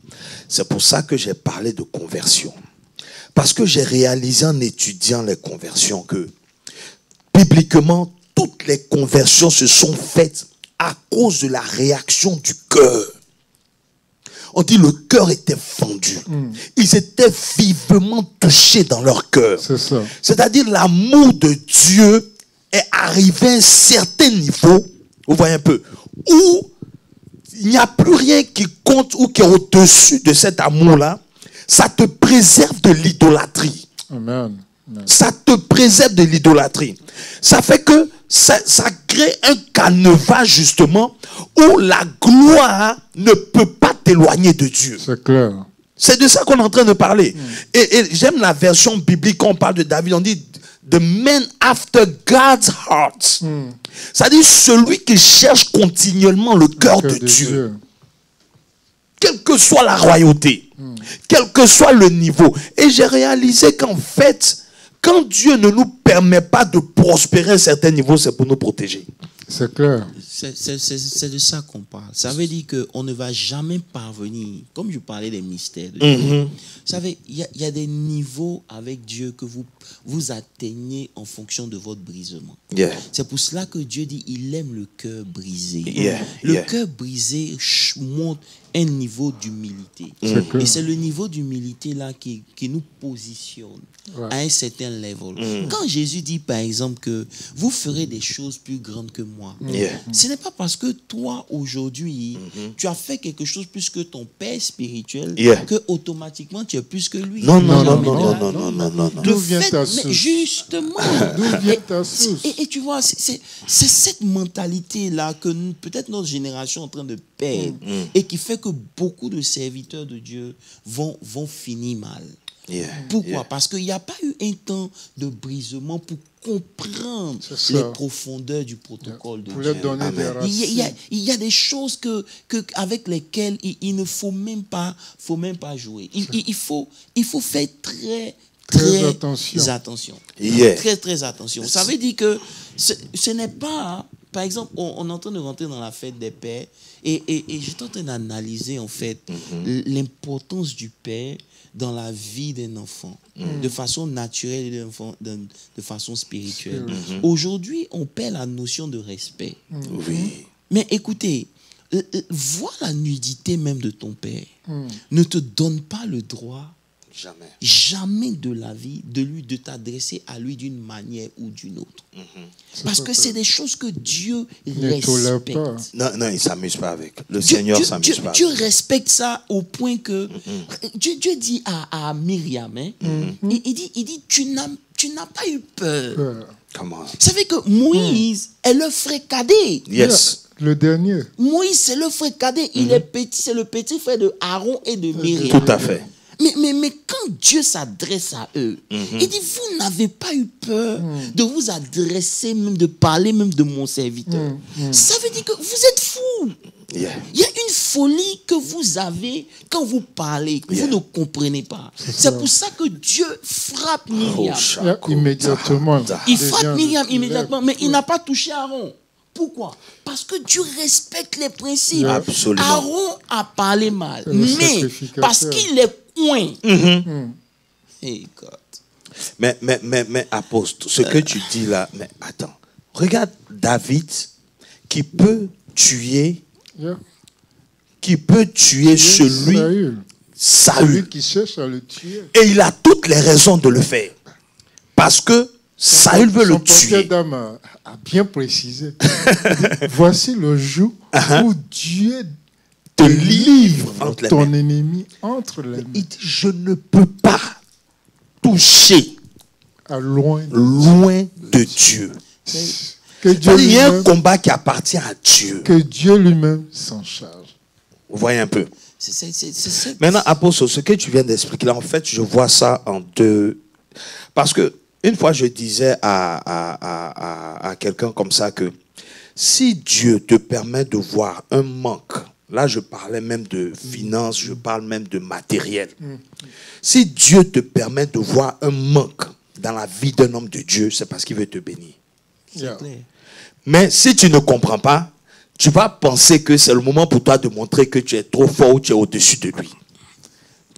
Speaker 1: C'est pour ça que j'ai parlé de conversion. Parce que j'ai réalisé en étudiant les conversions que, bibliquement, toutes les conversions se sont faites à cause de la réaction du cœur. On dit le cœur était fendu. Ils étaient vivement touchés dans leur cœur.
Speaker 3: C'est ça.
Speaker 1: C'est-à-dire l'amour de Dieu est arrivé à un certain niveau, vous voyez un peu, où il n'y a plus rien qui compte ou qui est au-dessus de cet amour-là. Ça te préserve de l'idolâtrie.
Speaker 3: Amen. Amen.
Speaker 1: Ça te préserve de l'idolâtrie. Ça fait que ça crée un canevas justement où la gloire ne peut pas t'éloigner de Dieu.
Speaker 3: C'est clair.
Speaker 1: C'est de ça qu'on est en train de parler. Et j'aime la version biblique quand on parle de David. On dit the man after God's heart. C'est-à-dire celui qui cherche continuellement le cœur de Dieu. Quelle que soit la royauté, quel que soit le niveau. Et j'ai réalisé qu'en fait, quand Dieu ne nous permet pas de prospérer à un certain niveau, c'est pour nous protéger.
Speaker 3: C'est clair.
Speaker 2: C'est de ça qu'on parle. Ça veut dire qu'on ne va jamais parvenir, comme je parlais des mystères de Dieu. Vous savez, il y a des niveaux avec Dieu que vous atteignez en fonction de votre brisement.
Speaker 1: Yeah.
Speaker 2: C'est pour cela que Dieu dit il aime le cœur brisé.
Speaker 1: Yeah,
Speaker 2: Le
Speaker 1: yeah.
Speaker 2: cœur brisé montre un niveau d'humilité.
Speaker 3: C'est clair.
Speaker 2: Et c'est le niveau d'humilité là qui nous positionne à un certain level. Quand Jésus dit par exemple que vous ferez des choses plus grandes que moi,
Speaker 1: Yeah.
Speaker 2: ce n'est pas parce que toi aujourd'hui tu as fait quelque chose plus que ton père spirituel
Speaker 1: Yeah.
Speaker 2: que automatiquement tu es plus que lui.
Speaker 1: Non, non, non,
Speaker 2: Jamais
Speaker 1: non,
Speaker 2: de
Speaker 1: non,
Speaker 2: la
Speaker 1: non,
Speaker 2: vie.
Speaker 1: non, non, non, non.
Speaker 2: Le
Speaker 3: D'où vient
Speaker 2: fait,
Speaker 3: ta
Speaker 2: mais
Speaker 3: source?
Speaker 2: justement,
Speaker 3: D'où vient ta source?
Speaker 2: et tu vois, c'est cette mentalité-là que peut-être notre génération est en train de perdre et qui fait que beaucoup de serviteurs de Dieu vont finir mal.
Speaker 1: Yeah.
Speaker 2: Pourquoi?
Speaker 1: Yeah.
Speaker 2: Parce qu'il n'y a pas eu un temps de brisement pour comprendre
Speaker 3: C'est ça.
Speaker 2: les profondeurs du protocole de
Speaker 3: Pour
Speaker 2: Dieu.
Speaker 3: leur donner des racines.
Speaker 2: Il y a des choses avec lesquelles il ne faut même pas jouer. Il faut faire très attention.
Speaker 1: Yeah.
Speaker 2: Très attention. Ça veut dire que ce n'est pas... Par exemple, on est en train de rentrer dans la fête des pères et j'étais en train d'analyser en fait l'importance du père dans la vie d'un enfant, de façon naturelle et de façon spirituelle. Aujourd'hui, on perd la notion de respect.
Speaker 1: Oui.
Speaker 2: Mais écoutez, voir la nudité même de ton père ne te donne pas le droit jamais de la vie de t'adresser à lui d'une manière ou d'une autre. Parce que c'est des choses que Dieu
Speaker 3: Ne tolère pas.
Speaker 2: respecte.
Speaker 1: Non, il ne s'amuse pas avec. Le Seigneur ne s'amuse pas.
Speaker 2: Dieu respecte ça au point que Dieu dit à Myriam, il dit tu n'as pas eu peur.
Speaker 1: Comment?
Speaker 2: Vous savez que Moïse est le frère cadet.
Speaker 1: Yes.
Speaker 3: Le dernier.
Speaker 2: Moïse, c'est le frère cadet. Il est petit, c'est le petit frère de Aaron et de Myriam.
Speaker 1: Tout à fait.
Speaker 2: Mais quand Dieu s'adresse à eux, il dit, vous n'avez pas eu peur de vous adresser, même de parler même de mon serviteur. Ça veut dire que vous êtes fous.
Speaker 1: Yeah.
Speaker 2: Il y a une folie que vous avez quand vous parlez, que vous ne comprenez pas. C'est pour ça que Dieu frappe Myriam.
Speaker 3: Immédiatement.
Speaker 2: Il frappe Myriam immédiatement, mais il n'a pas touché Aaron. Pourquoi? Parce que Dieu respecte les principes.
Speaker 1: Absolument.
Speaker 2: Aaron a parlé mal,
Speaker 3: Le
Speaker 2: mais
Speaker 3: sacrificateur.
Speaker 2: parce qu'il est coin. Hey God.
Speaker 1: Mais apôtre, ce que tu dis là, mais attends, regarde David qui peut tuer
Speaker 3: Yeah.
Speaker 1: celui,
Speaker 3: Saül.
Speaker 1: Saül.
Speaker 3: Celui qui cherche à le tuer.
Speaker 1: Et il a toutes les raisons de le faire. Parce que Saül veut le
Speaker 3: Son porteur
Speaker 1: tuer.
Speaker 3: d'âme a bien précisé. Voici le jour où Dieu
Speaker 1: Te livre entre les
Speaker 3: ton
Speaker 1: mains.
Speaker 3: ennemi entre les mains,
Speaker 1: Il dit, je ne peux pas toucher
Speaker 3: à loin.
Speaker 1: loin de Dieu.
Speaker 3: Que Dieu
Speaker 1: Il y a un
Speaker 3: lui-même,
Speaker 1: combat qui appartient à Dieu.
Speaker 3: que Dieu lui-même s'en charge.
Speaker 1: Vous voyez un peu.
Speaker 2: C'est
Speaker 1: Maintenant, apôtre, ce que tu viens d'expliquer là, en fait, je vois ça en deux. Parce que une fois, je disais à quelqu'un comme ça que si Dieu te permet de voir un manque, là, je parlais même de finances, je parle même de matériel. Si Dieu te permet de voir un manque dans la vie d'un homme de Dieu, c'est parce qu'il veut te bénir.
Speaker 3: Yeah.
Speaker 2: clair.
Speaker 1: Mais si tu ne comprends pas, tu vas penser que c'est le moment pour toi de montrer que tu es trop fort ou tu es au-dessus de lui.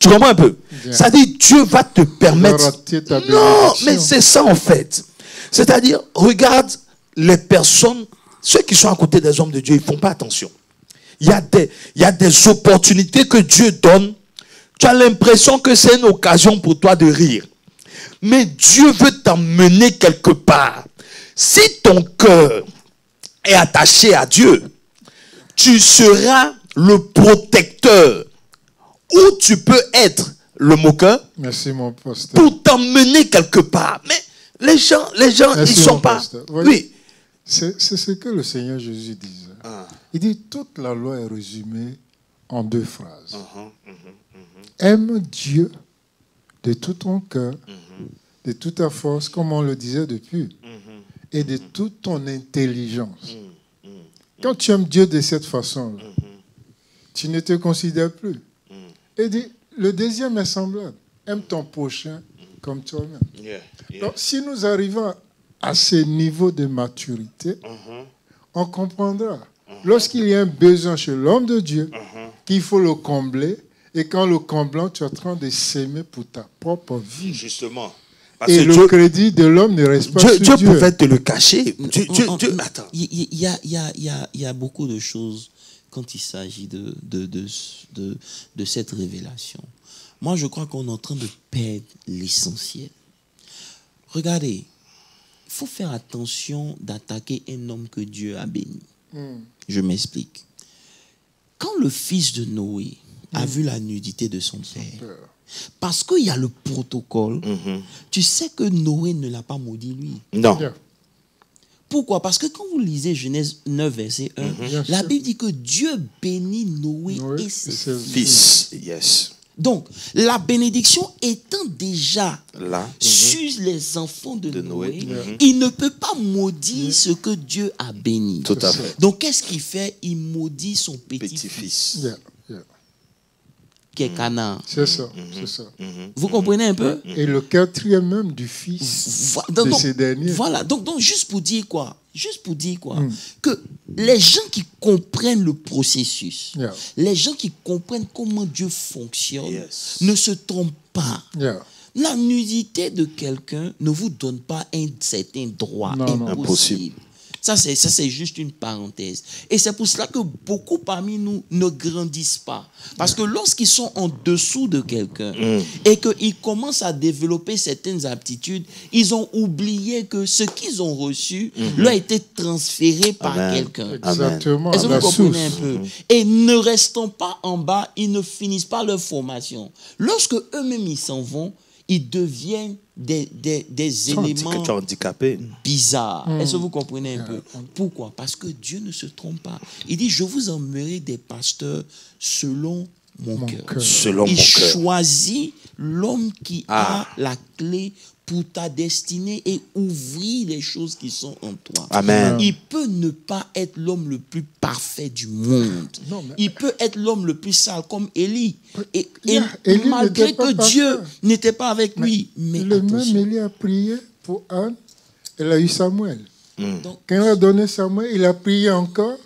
Speaker 1: Tu comprends un peu?
Speaker 3: Bien.
Speaker 1: C'est-à-dire, Dieu va te permettre...
Speaker 3: rater ta
Speaker 1: Non,
Speaker 3: bénédiction.
Speaker 1: mais c'est ça en fait. C'est-à-dire, regarde les personnes, ceux qui sont à côté des hommes de Dieu, ils ne font pas attention. Il y a des opportunités que Dieu donne. Tu as l'impression que c'est une occasion pour toi de rire. Mais Dieu veut t'emmener quelque part. Si ton cœur est attaché à Dieu, tu seras le protecteur. Ou tu peux être le moqueur
Speaker 3: Merci, mon pasteur.
Speaker 1: pour t'emmener quelque part. Mais les gens
Speaker 3: Merci,
Speaker 1: ils sont
Speaker 3: mon
Speaker 1: pas...
Speaker 3: pasteur. Voyez,
Speaker 1: Oui.
Speaker 3: C'est ce que le Seigneur Jésus disait.
Speaker 1: Ah.
Speaker 3: Il dit, toute la loi est résumée en 2 phrases. Aime Dieu de tout ton cœur, de toute ta force, comme on le disait depuis, et de toute ton intelligence. Quand tu aimes Dieu de cette façon-là, tu ne te considères plus. Et dit, le deuxième est semblable. Aime ton prochain comme toi-même. Donc, si nous arrivons à ce niveau de maturité, on comprendra. Lorsqu'il y a un besoin chez l'homme de Dieu, qu'il faut le combler, et quand le comblant, tu es en train de s'aimer pour ta propre vie.
Speaker 1: Justement. Parce
Speaker 3: Et
Speaker 1: que
Speaker 3: le
Speaker 1: Dieu,
Speaker 3: crédit de l'homme ne reste pas sur
Speaker 1: Dieu
Speaker 3: Dieu.
Speaker 1: pouvait te le cacher. Attends.
Speaker 2: Il y a beaucoup de choses quand il s'agit de cette révélation. Moi, je crois qu'on est en train de perdre l'essentiel. Regardez, il faut faire attention d'attaquer un homme que Dieu a béni. Je m'explique. Quand le fils de Noé a vu la nudité de son père, parce qu'il y a le protocole, tu sais que Noé ne l'a pas maudit lui.
Speaker 1: Non.
Speaker 3: Bien.
Speaker 2: Pourquoi? Parce que quand vous lisez Genèse 9, verset 1,
Speaker 3: Bien
Speaker 2: la
Speaker 3: sûr.
Speaker 2: Bible dit que Dieu bénit Noé
Speaker 3: Noé
Speaker 2: et ses
Speaker 3: ses
Speaker 1: Fils. Yes.
Speaker 2: Donc, la bénédiction étant déjà
Speaker 1: Là.
Speaker 2: sur les enfants de
Speaker 1: Noé.
Speaker 2: Noé, il ne peut pas maudire ce que Dieu a béni.
Speaker 1: Tout à fait.
Speaker 2: Donc, qu'est-ce qu'il fait? Il maudit son petit-fils,
Speaker 1: Petit-fils.
Speaker 3: Yeah, yeah.
Speaker 2: qui est Canaan.
Speaker 3: C'est ça, c'est ça.
Speaker 2: Vous comprenez un peu?
Speaker 3: Et le quatrième même du fils
Speaker 2: Donc,
Speaker 3: de ces derniers.
Speaker 2: voilà, donc juste pour dire quoi? Que les gens qui comprennent le processus,
Speaker 3: Yeah.
Speaker 2: les gens qui comprennent comment Dieu fonctionne,
Speaker 1: Yes.
Speaker 2: ne se trompent pas.
Speaker 3: Yeah.
Speaker 2: La nudité de quelqu'un ne vous donne pas un certain droit.
Speaker 3: Non, non.
Speaker 2: Impossible. Ça, c'est juste une parenthèse. Et c'est pour cela que beaucoup parmi nous ne grandissent pas. Parce que lorsqu'ils sont en dessous de quelqu'un et qu'ils commencent à développer certaines aptitudes, ils ont oublié que ce qu'ils ont reçu leur a été transféré par
Speaker 1: Amen.
Speaker 2: quelqu'un.
Speaker 3: Exactement.
Speaker 2: Est-ce que
Speaker 3: La
Speaker 2: vous comprenez un
Speaker 3: source.
Speaker 2: peu? Et ne restant pas en bas, ils ne finissent pas leur formation. Lorsque eux-mêmes ils s'en vont, ils deviennent des éléments
Speaker 1: Tu es handicapé.
Speaker 2: bizarres. Est-ce que vous comprenez un peu? Pourquoi? Parce que Dieu ne se trompe pas. Il dit, je vous enverrai des pasteurs selon mon cœur.
Speaker 1: Selon mon
Speaker 2: Il
Speaker 1: cœur.
Speaker 2: choisit l'homme qui a la clé pour ta destinée et ouvrir les choses qui sont en toi.
Speaker 1: Amen.
Speaker 2: Il peut ne pas être l'homme le plus parfait du monde.
Speaker 3: Non, mais-
Speaker 2: Il peut être l'homme le plus sale comme Élie. Et
Speaker 3: Élie
Speaker 2: malgré
Speaker 3: n'était pas
Speaker 2: que Dieu
Speaker 3: parfait.
Speaker 2: n'était pas avec lui. Mais
Speaker 3: Le même
Speaker 2: attention.
Speaker 3: Élie a prié pour Anne, elle a eu Samuel.
Speaker 2: Donc,
Speaker 3: Quand il a donné Samuel, il a prié encore.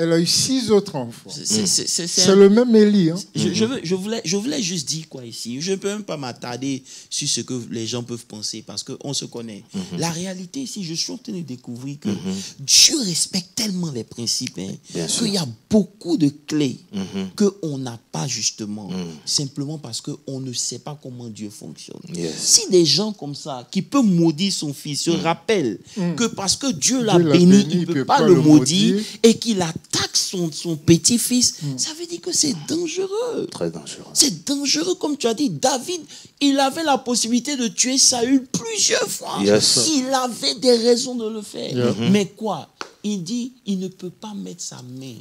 Speaker 3: Elle a eu 6 autres enfants. C'est le même Élie. Hein?
Speaker 2: Je voulais juste dire quoi ici. Je ne peux même pas m'attarder sur ce que les gens peuvent penser parce qu'on se connaît. La réalité ici, je suis en train de découvrir que Dieu respecte tellement les principes qu'il y a beaucoup de clés qu'on n'a pas justement. Simplement parce qu'on ne sait pas comment Dieu fonctionne. Si des gens comme ça, qui peuvent maudire son fils, se rappellent que parce que Dieu l'a béni, il ne peut pas le maudire et qu'il attaque son petit-fils, ça veut dire que c'est dangereux.
Speaker 1: Très dangereux.
Speaker 2: C'est dangereux, comme tu as dit. David, il avait la possibilité de tuer Saül plusieurs fois. Il avait des raisons de le faire. Mais quoi? Il dit, il ne peut pas mettre sa main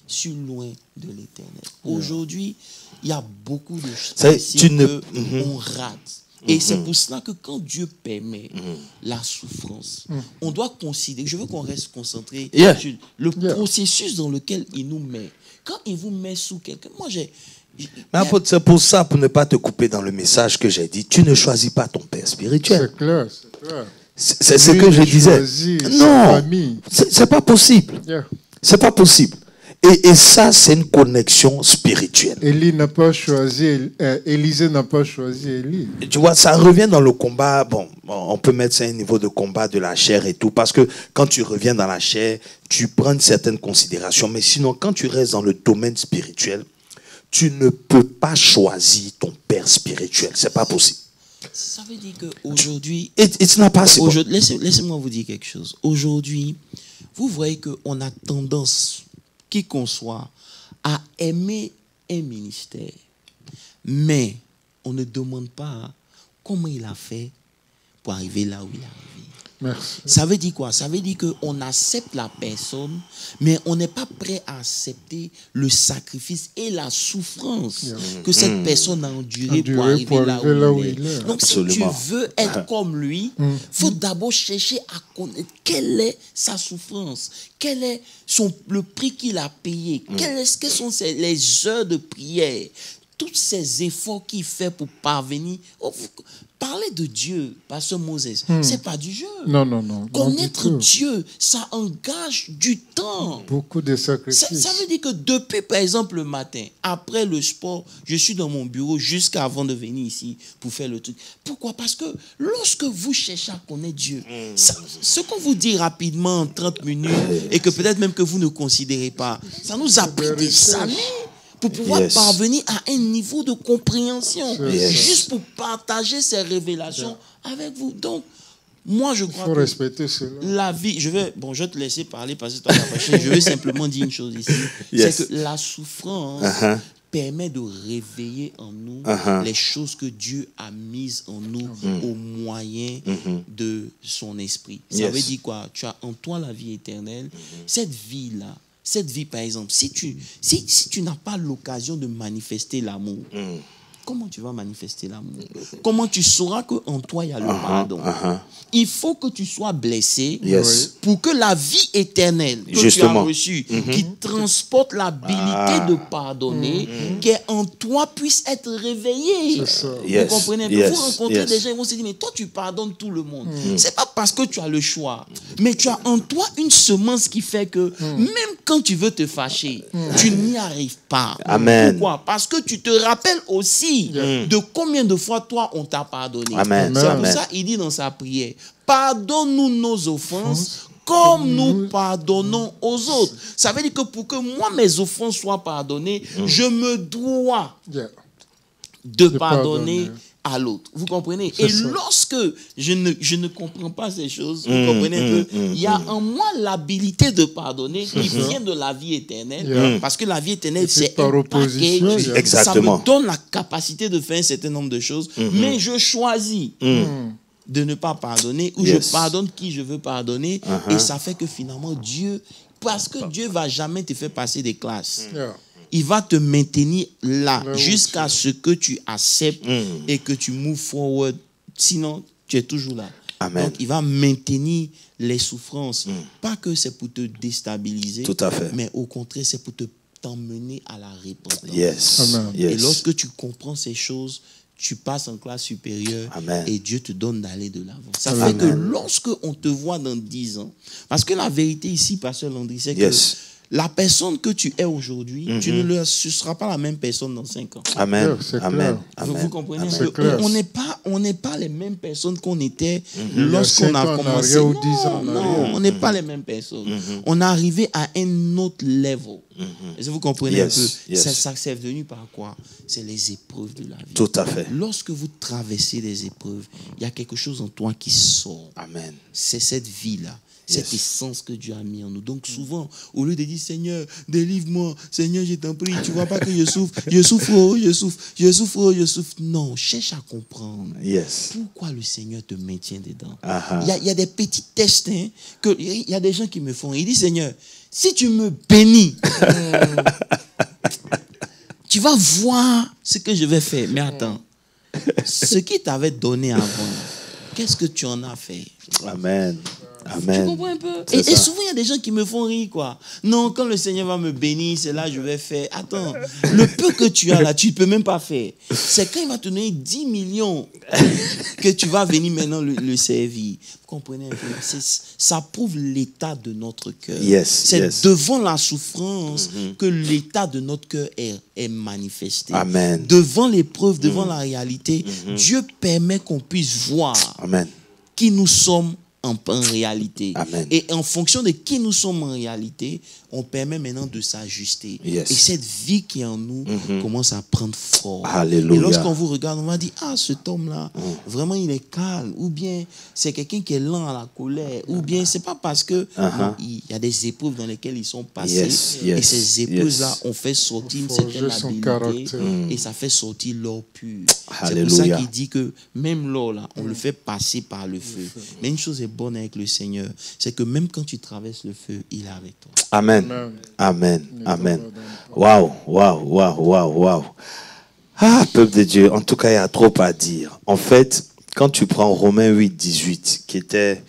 Speaker 2: sur loin de l'Éternel. Aujourd'hui, il y a beaucoup de choses qu'on rate. Et c'est pour cela que quand Dieu permet la souffrance, on doit considérer, je veux qu'on reste concentré sur le processus dans lequel il nous met. Quand il vous met sous quelqu'un, moi
Speaker 1: c'est pour ça, pour ne pas te couper dans le message que j'ai dit, tu ne choisis pas ton père spirituel.
Speaker 3: C'est clair, c'est clair.
Speaker 1: C'est ce que je disais. Non, c'est pas possible. C'est pas possible. Et ça, c'est une connexion spirituelle.
Speaker 3: Élisée n'a pas choisi Élie.
Speaker 1: Tu vois, ça revient dans le combat. Bon, on peut mettre ça à un niveau de combat de la chair et tout, parce que quand tu reviens dans la chair, tu prends une certaine considération. Mais sinon, quand tu restes dans le domaine spirituel, tu ne peux pas choisir ton père spirituel. C'est pas possible.
Speaker 2: Ça veut dire qu'aujourd'hui...
Speaker 1: Laissez-moi
Speaker 2: vous dire quelque chose. Aujourd'hui, vous voyez qu'on a tendance... qui qu'on soit, à aimer un ministère. Mais on ne demande pas comment il a fait pour arriver là où il est arrivé.
Speaker 3: Merci.
Speaker 2: Ça veut dire quoi? Ça veut dire qu'on accepte la personne, mais on n'est pas prêt à accepter le sacrifice et la souffrance que cette personne a enduré pour arriver là où il est. Donc, si tu veux être comme lui, il faut d'abord chercher à connaître quelle est sa souffrance, quel est le prix qu'il a payé, quelles sont les heures de prière, tous ces efforts qu'il fait pour parvenir. Parler de Dieu, Pasteur Moses, c'est pas du jeu.
Speaker 3: Non.
Speaker 2: Connaître Dieu, ça engage du temps.
Speaker 3: Beaucoup de sacrifices.
Speaker 2: Ça veut dire que depuis, par exemple, le matin, après le sport, je suis dans mon bureau jusqu'à avant de venir ici pour faire le truc. Pourquoi? Parce que lorsque vous cherchez à connaître Dieu, ce qu'on vous dit rapidement en 30 minutes et que peut-être même que vous ne considérez pas, ça nous a pris des années pour pouvoir parvenir à un niveau de compréhension, juste pour partager ces révélations avec vous. Donc, moi, je crois que
Speaker 3: respecter cela.
Speaker 2: La vie, je vais te laisser parler parce que je vais simplement dire une chose ici. C'est que la souffrance permet de réveiller en nous les choses que Dieu a mises en nous au moyen de son esprit. Ça veut dire quoi? Tu as en toi la vie éternelle. Cette vie-là, par exemple, si tu n'as pas l'occasion de manifester l'amour, comment tu vas manifester l'amour? Comment tu sauras qu'en toi, il y a le pardon? Il faut que tu sois blessé pour que la vie éternelle que tu as reçue, qui transporte l'habilité de pardonner, qui est en toi, puisse être réveillée. Vous comprenez? Vous rencontrez des gens, ils vont se dire, mais toi, tu pardonnes tout le monde. C'est pas parce que tu as le choix, mais tu as en toi une semence qui fait que même quand tu veux te fâcher, tu n'y arrives pas.
Speaker 1: Amen.
Speaker 2: Pourquoi? Parce que tu te rappelles aussi de combien de fois toi on t'a pardonné.
Speaker 1: Amen.
Speaker 2: C'est pour ça qu'il dit dans sa prière, pardonne-nous nos offenses comme nous pardonnons aux autres. Ça veut dire que pour que moi mes offenses soient pardonnées, je me dois de pardonner à l'autre. Vous comprenez? Et lorsque je ne comprends pas ces choses, vous comprenez qu'il y a en moi l'habilité de pardonner qui vient de la vie éternelle. Parce que la vie éternelle, c'est un package.
Speaker 1: Exactement.
Speaker 2: Ça me donne la capacité de faire un certain nombre de choses. Mais je choisis de ne pas pardonner ou je pardonne qui je veux pardonner. Et ça fait que finalement, Dieu, parce que Dieu ne va jamais te faire passer des classes. Il va te maintenir là jusqu'à ce que tu acceptes et que tu move forward. Sinon, tu es toujours là.
Speaker 1: Amen.
Speaker 2: Donc, il va maintenir les souffrances. Pas que c'est pour te déstabiliser,
Speaker 1: tout à fait,
Speaker 2: mais au contraire, c'est pour t'emmener à la repentance. Et lorsque tu comprends ces choses, tu passes en classe supérieure.
Speaker 1: Amen.
Speaker 2: Et Dieu te donne d'aller de l'avant. Ça
Speaker 1: Amen.
Speaker 2: fait que lorsque on te voit dans 10 ans, parce que la vérité ici, Pasteur Landry, c'est
Speaker 1: Yes.
Speaker 2: que la personne que tu es aujourd'hui, tu ne seras pas la même personne dans 5 ans.
Speaker 1: Amen.
Speaker 3: C'est
Speaker 1: Amen.
Speaker 3: clair.
Speaker 1: Amen.
Speaker 2: Vous comprenez?
Speaker 1: Amen.
Speaker 3: C'est clair.
Speaker 2: On n'est pas les mêmes personnes qu'on était
Speaker 3: Il y a
Speaker 2: lorsqu'on
Speaker 3: 5
Speaker 2: a
Speaker 3: ans en
Speaker 2: commencé.
Speaker 3: arrière ou 10 ans en
Speaker 2: Non,
Speaker 3: arrière.
Speaker 2: on n'est pas les mêmes personnes. On est arrivé à un autre level. Est-ce que vous comprenez
Speaker 1: Yes,
Speaker 2: un peu?
Speaker 1: yes.
Speaker 2: Ça c'est venu par quoi? C'est les épreuves de la vie.
Speaker 1: Tout à fait.
Speaker 2: Lorsque vous traversez les épreuves, il y a quelque chose en toi qui sort.
Speaker 1: Amen.
Speaker 2: C'est cette vie-là, cette
Speaker 1: Yes.
Speaker 2: essence que Dieu a mis en nous. Donc souvent, au lieu de dire, Seigneur, délivre-moi, Seigneur, je t'en prie, tu vois pas que je souffre, je souffre, oh, je souffre, je souffre, oh, je souffre. Non, cherche à comprendre.
Speaker 1: Yes.
Speaker 2: Pourquoi le Seigneur te maintient dedans?
Speaker 1: Ah,
Speaker 2: Il y a des petits tests, hein, que il y a des gens qui me font. Il dit, Seigneur, si tu me bénis, tu vas voir ce que je vais faire. Mais attends, ce qu'il t'avait donné avant, qu'est-ce que tu en as fait?
Speaker 1: Amen.
Speaker 2: Tu
Speaker 1: Amen.
Speaker 2: comprends un peu?
Speaker 1: C'est
Speaker 2: Et
Speaker 1: ça.
Speaker 2: souvent, il y a des gens qui me font rire, quoi. Non, quand le Seigneur va me bénir, c'est là que je vais faire. Attends, le peu que tu as là, tu ne peux même pas faire. C'est quand il va te donner 10 millions que tu vas venir maintenant le servir. Vous comprenez un peu? Ça prouve l'état de notre cœur.
Speaker 1: Yes,
Speaker 2: C'est
Speaker 1: yes.
Speaker 2: devant la souffrance que l'état de notre cœur est manifesté.
Speaker 1: Amen.
Speaker 2: Devant l'épreuve, devant la réalité, Dieu permet qu'on puisse voir
Speaker 1: Amen.
Speaker 2: qui nous sommes en réalité.
Speaker 1: Amen.
Speaker 2: Et en fonction de qui nous sommes en réalité, on permet maintenant de s'ajuster.
Speaker 1: Yes.
Speaker 2: Et cette vie qui est en nous commence à prendre forme.
Speaker 1: Alléluia.
Speaker 2: Et lorsqu'on vous regarde, on va dire, ah, cet homme-là, vraiment, il est calme. Ou bien, c'est quelqu'un qui est lent à la colère. Ou bien, c'est pas parce que non, il y a des épreuves dans lesquelles ils sont passés.
Speaker 1: Yes, yes,
Speaker 2: et ces épreuves-là
Speaker 1: yes.
Speaker 2: ont fait sortir une
Speaker 3: Forger
Speaker 2: certaine
Speaker 3: son
Speaker 2: habileté.
Speaker 3: caractère.
Speaker 2: Et ça fait sortir l'or pur. C'est pour
Speaker 1: Alléluia.
Speaker 2: ça qu'il dit que même l'or, là, on le fait passer par le feu. Mais une chose est bonne avec le Seigneur, c'est que même quand tu traverses le feu, il est avec toi.
Speaker 1: Amen.
Speaker 3: Amen.
Speaker 1: Amen. Amen. Waouh, waouh, waouh, waouh, waouh. Ah, peuple de Dieu, en tout cas, il y a trop à dire. En fait, quand tu prends Romains 8, 18, qui était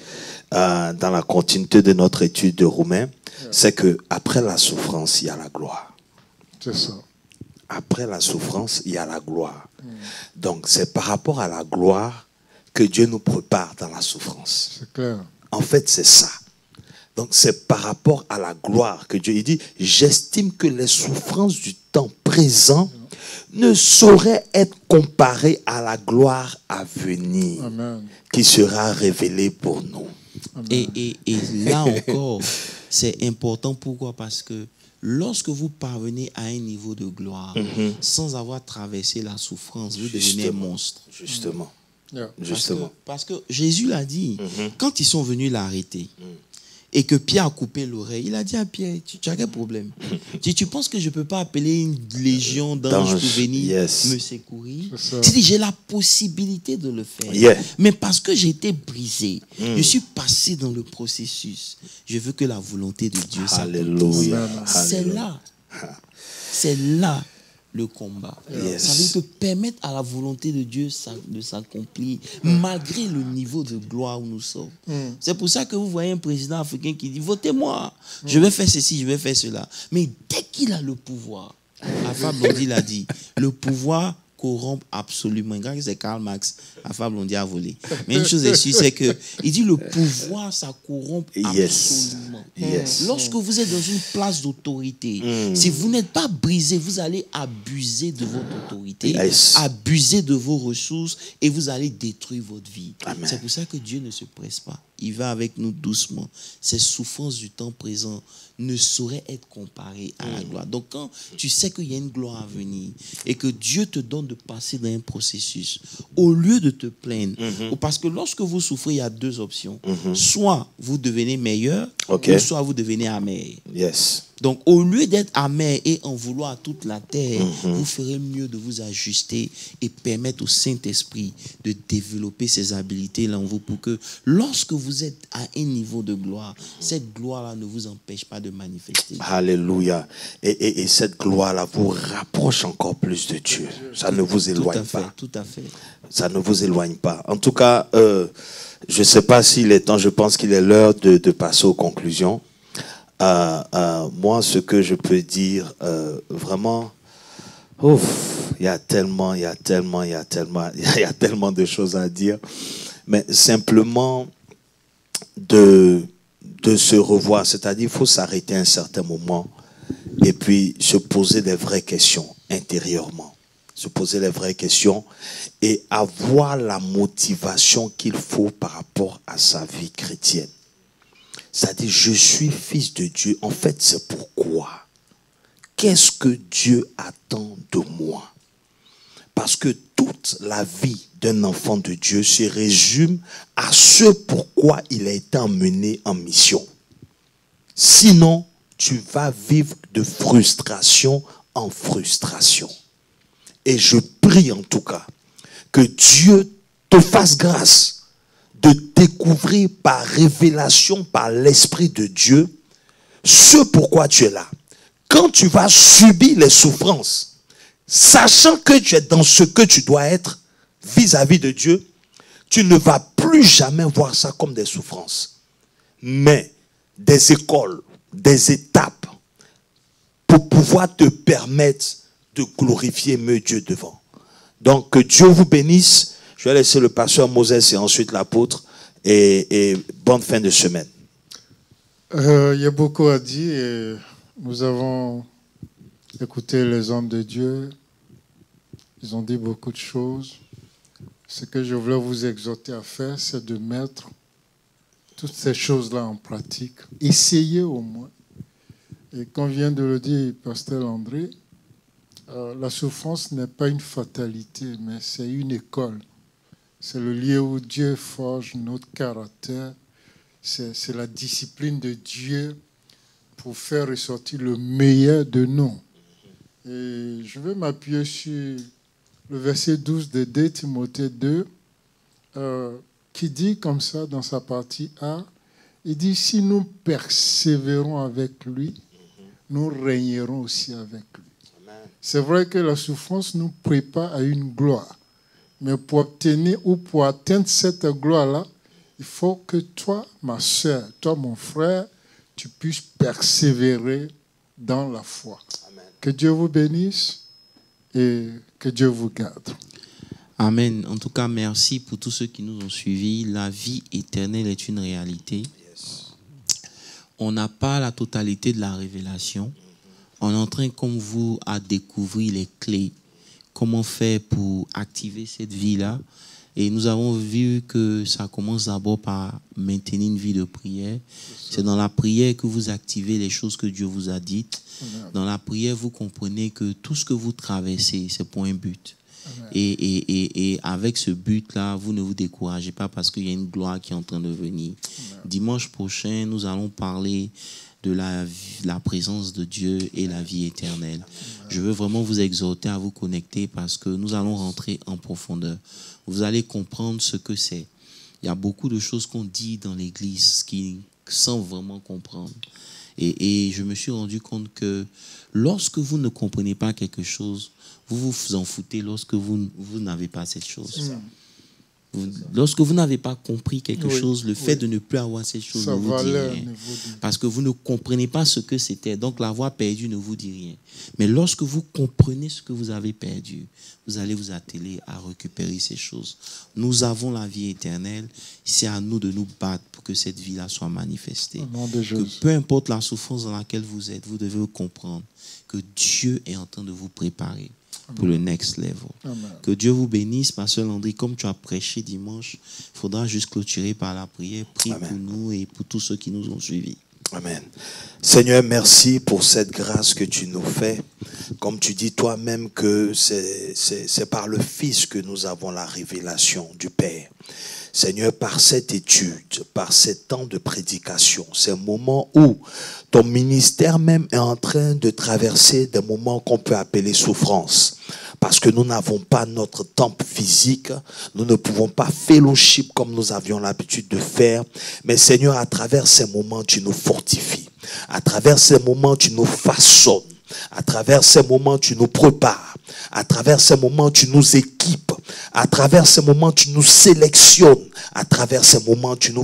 Speaker 1: dans la continuité de notre étude de Romains, c'est que après la souffrance, il y a la gloire.
Speaker 3: C'est ça.
Speaker 1: Après la souffrance, il y a la gloire. Donc, c'est par rapport à la gloire que Dieu nous prépare dans la souffrance.
Speaker 3: C'est clair.
Speaker 1: En fait, c'est ça. Donc, c'est par rapport à la gloire que Dieu il dit, j'estime que les souffrances du temps présent ne sauraient être comparées à la gloire à venir
Speaker 3: Amen.
Speaker 1: qui sera révélée pour nous.
Speaker 2: Et là encore, c'est important. Pourquoi? Parce que lorsque vous parvenez à un niveau de gloire, sans avoir traversé la souffrance, vous devenez un
Speaker 1: Justement.
Speaker 2: monstre.
Speaker 1: Justement.
Speaker 3: Yeah.
Speaker 1: Justement.
Speaker 2: Parce que Jésus l'a dit, quand ils sont venus l'arrêter, et que Pierre a coupé l'oreille, il a dit à Pierre, tu as quel problème? Tu penses que je ne peux pas appeler une légion d'anges pour venir
Speaker 1: Yes.
Speaker 2: me secourir?
Speaker 3: C'est ça.
Speaker 2: Tu dis, j'ai la possibilité de le faire.
Speaker 1: Yeah.
Speaker 2: Mais parce que j'ai été brisé, je suis passé dans le processus. Je veux que la volonté de Dieu s'accomplisse.
Speaker 1: Alléluia.
Speaker 2: C'est
Speaker 1: Alléluia.
Speaker 2: là le combat.
Speaker 1: Yes.
Speaker 2: Ça veut dire que permettre à la volonté de Dieu de s'accomplir malgré le niveau de gloire où nous sommes. C'est pour ça que vous voyez un président africain qui dit votez-moi, je vais faire ceci, je vais faire cela. Mais dès qu'il a le pouvoir, Alpha Blondy l'a dit, le pouvoir corrompt absolument. Quand c'est Karl Marx, Alpha Blondy a volé. Mais une chose est sûre, c'est que il dit le pouvoir, ça corrompt
Speaker 1: Yes.
Speaker 2: absolument.
Speaker 1: Yes.
Speaker 2: Lorsque vous êtes dans une place d'autorité, si vous n'êtes pas brisé, vous allez abuser de votre autorité,
Speaker 1: Yes.
Speaker 2: abuser de vos ressources et vous allez détruire votre vie.
Speaker 1: Amen.
Speaker 2: C'est pour ça que Dieu ne se presse pas. Il va avec nous doucement. Ces souffrances du temps présent ne sauraient être comparées à la gloire. Donc quand tu sais qu'il y a une gloire à venir et que Dieu te donne de passer dans un processus, au lieu de te plaindre, parce que lorsque vous souffrez, il y a deux options. Soit vous devenez meilleur,
Speaker 1: Ok.
Speaker 2: ou soit vous devenez amer.
Speaker 1: Yes.
Speaker 2: Donc, au lieu d'être amer et en vouloir à toute la terre, vous ferez mieux de vous ajuster et permettre au Saint-Esprit de développer ses habiletés-là en vous pour que lorsque vous êtes à un niveau de gloire, cette gloire-là ne vous empêche pas de manifester.
Speaker 1: Alléluia. Et cette gloire-là vous rapproche encore plus de Dieu. Ça ne vous
Speaker 2: Tout
Speaker 1: éloigne
Speaker 2: à fait,
Speaker 1: pas.
Speaker 2: tout à fait.
Speaker 1: Ça ne vous éloigne pas. En tout cas, je ne sais pas s'il est temps, je pense qu'il est l'heure de passer aux conclusions. Moi, ce que je peux dire, vraiment, il y a tellement de choses à dire. Mais simplement de se revoir, c'est-à-dire il faut s'arrêter à un certain moment et puis se poser des vraies questions intérieurement. Se poser les vraies questions et avoir la motivation qu'il faut par rapport à sa vie chrétienne. C'est-à-dire, je suis fils de Dieu. En fait, c'est pourquoi. Qu'est-ce que Dieu attend de moi? Parce que toute la vie d'un enfant de Dieu se résume à ce pourquoi il a été emmené en mission. Sinon, tu vas vivre de frustration en frustration. Et je prie en tout cas que Dieu te fasse grâce de découvrir par révélation, par l'Esprit de Dieu, ce pourquoi tu es là. Quand tu vas subir les souffrances, sachant que tu es dans ce que tu dois être vis-à-vis de Dieu, tu ne vas plus jamais voir ça comme des souffrances, mais des écoles, des étapes pour pouvoir te permettre de glorifier mieux Dieu devant. Donc, que Dieu vous bénisse. Je vais laisser le pasteur Moses et ensuite l'apôtre. Et bonne fin de semaine.
Speaker 3: Il y a beaucoup à dire. Et nous avons écouté les hommes de Dieu. Ils ont dit beaucoup de choses. Ce que je voulais vous exhorter à faire, c'est de mettre toutes ces choses-là en pratique. Essayez au moins. Et comme vient de le dire pasteur André, la souffrance n'est pas une fatalité, mais c'est une école. C'est le lieu où Dieu forge notre caractère. C'est la discipline de Dieu pour faire ressortir le meilleur de nous. Et je vais m'appuyer sur le verset 12 de 2 Timothée 2, qui dit comme ça dans sa partie A, il dit, si nous persévérons avec lui, nous régnerons aussi avec lui. C'est vrai que la souffrance nous prépare à une gloire. Mais pour obtenir ou pour atteindre cette gloire-là, il faut que toi, ma soeur, toi, mon frère, tu puisses persévérer dans la foi. Amen. Que Dieu vous bénisse et que Dieu vous garde.
Speaker 2: Amen. En tout cas, merci pour tous ceux qui nous ont suivis. La vie éternelle est une réalité. On n'a pas la totalité de la révélation. On est en train, comme vous, à découvrir les clés. Comment faire pour activer cette vie-là. Et nous avons vu que ça commence d'abord par maintenir une vie de prière. C'est dans la prière que vous activez les choses que Dieu vous a dites. Dans la prière, vous comprenez que tout ce que vous traversez, c'est pour un but. Et avec ce but-là, vous ne vous découragez pas parce qu'il y a une gloire qui est en train de venir. Dimanche prochain, nous allons parler de la présence de Dieu et la vie éternelle. Je veux vraiment vous exhorter à vous connecter parce que nous allons rentrer en profondeur. Vous allez comprendre ce que c'est. Il y a beaucoup de choses qu'on dit dans l'Église qui sans vraiment comprendre. Et je me suis rendu compte que lorsque vous ne comprenez pas quelque chose, vous vous en foutez lorsque vous n'avez pas cette chose. Lorsque vous n'avez pas compris quelque chose, le fait de ne plus avoir cette chose ne vous dit rien. Parce que vous ne comprenez pas ce que c'était. Donc l'avoir perdu ne vous dit rien. Mais lorsque vous comprenez ce que vous avez perdu, vous allez vous atteler à récupérer ces choses. Nous avons la vie éternelle. C'est à nous de nous battre pour que cette vie-là soit manifestée. Que peu importe la souffrance dans laquelle vous êtes, vous devez comprendre que Dieu est en train de vous préparer pour le next level. Amen. Que Dieu vous bénisse, Pasteur Landry. Comme tu as prêché dimanche, il faudra juste clôturer par la prière. Prie pour nous et pour tous ceux qui nous ont suivis.
Speaker 1: Amen. Seigneur, merci pour cette grâce que tu nous fais. Comme tu dis toi-même que c'est par le Fils que nous avons la révélation du Père. Seigneur, par cette étude, par ces temps de prédication, ces moments où ton ministère même est en train de traverser des moments qu'on peut appeler souffrance. Parce que nous n'avons pas notre temple physique, nous ne pouvons pas fellowship comme nous avions l'habitude de faire. Mais Seigneur, à travers ces moments, tu nous fortifies. À travers ces moments, tu nous façonnes. À travers ces moments, tu nous prépares. À travers ces moments, tu nous équipes. À travers ces moments, tu nous sélectionnes. À travers ces moments, tu nous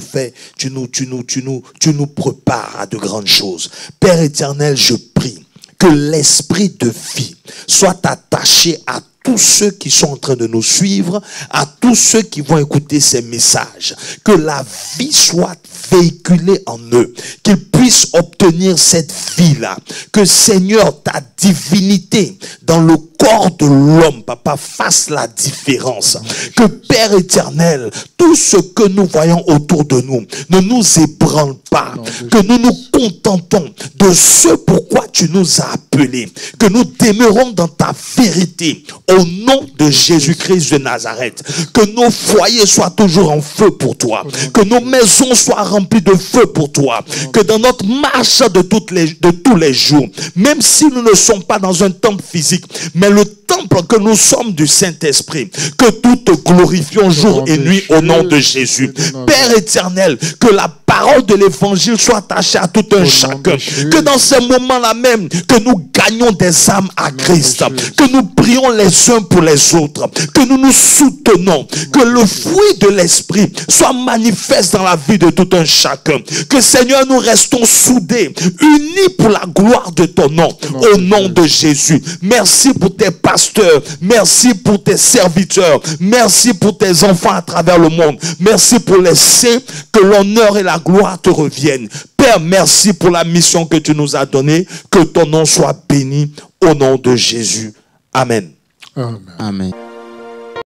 Speaker 1: prépares à de grandes choses. Père éternel, je prie que l'esprit de vie soit attaché à tous ceux qui sont en train de nous suivre, à tous ceux qui vont écouter ces messages, que la vie soit véhiculée en eux, qu'ils puissent obtenir cette vie-là, que Seigneur, ta divinité dans le corps de l'homme, papa, fasse la différence, que Père éternel, tout ce que nous voyons autour de nous ne nous ébranle pas, que nous nous contentons de ce pourquoi tu nous as appelés, que nous demeurons dans ta vérité, au nom de Jésus-Christ de Nazareth, que nos foyers soient toujours en feu pour toi, que nos maisons soient remplies de feu pour toi, que dans notre marche de tous les jours, même si nous ne sommes pas dans un temple physique, mais le temple que nous sommes du Saint-Esprit, que nous te glorifions jour et nuit au nom de Jésus. Père éternel, que la parole de l'évangile soit attachée à tout un chacun, que dans ces moments-là même, que nous gagnons des âmes à Christ, que nous prions les uns pour les autres, que nous nous soutenons, que le fruit de l'esprit soit manifeste dans la vie de tout un chacun, que Seigneur, nous restons soudés, unis pour la gloire de ton nom, au nom de Jésus. Merci pour tes pasteurs, merci pour tes serviteurs, merci pour tes enfants à travers le monde, merci pour les saints, que l'honneur et la gloire te reviennent. Père, merci pour la mission que tu nous as donnée, que ton nom soit béni au nom de Jésus. Amen.
Speaker 3: Amen.
Speaker 2: Amen.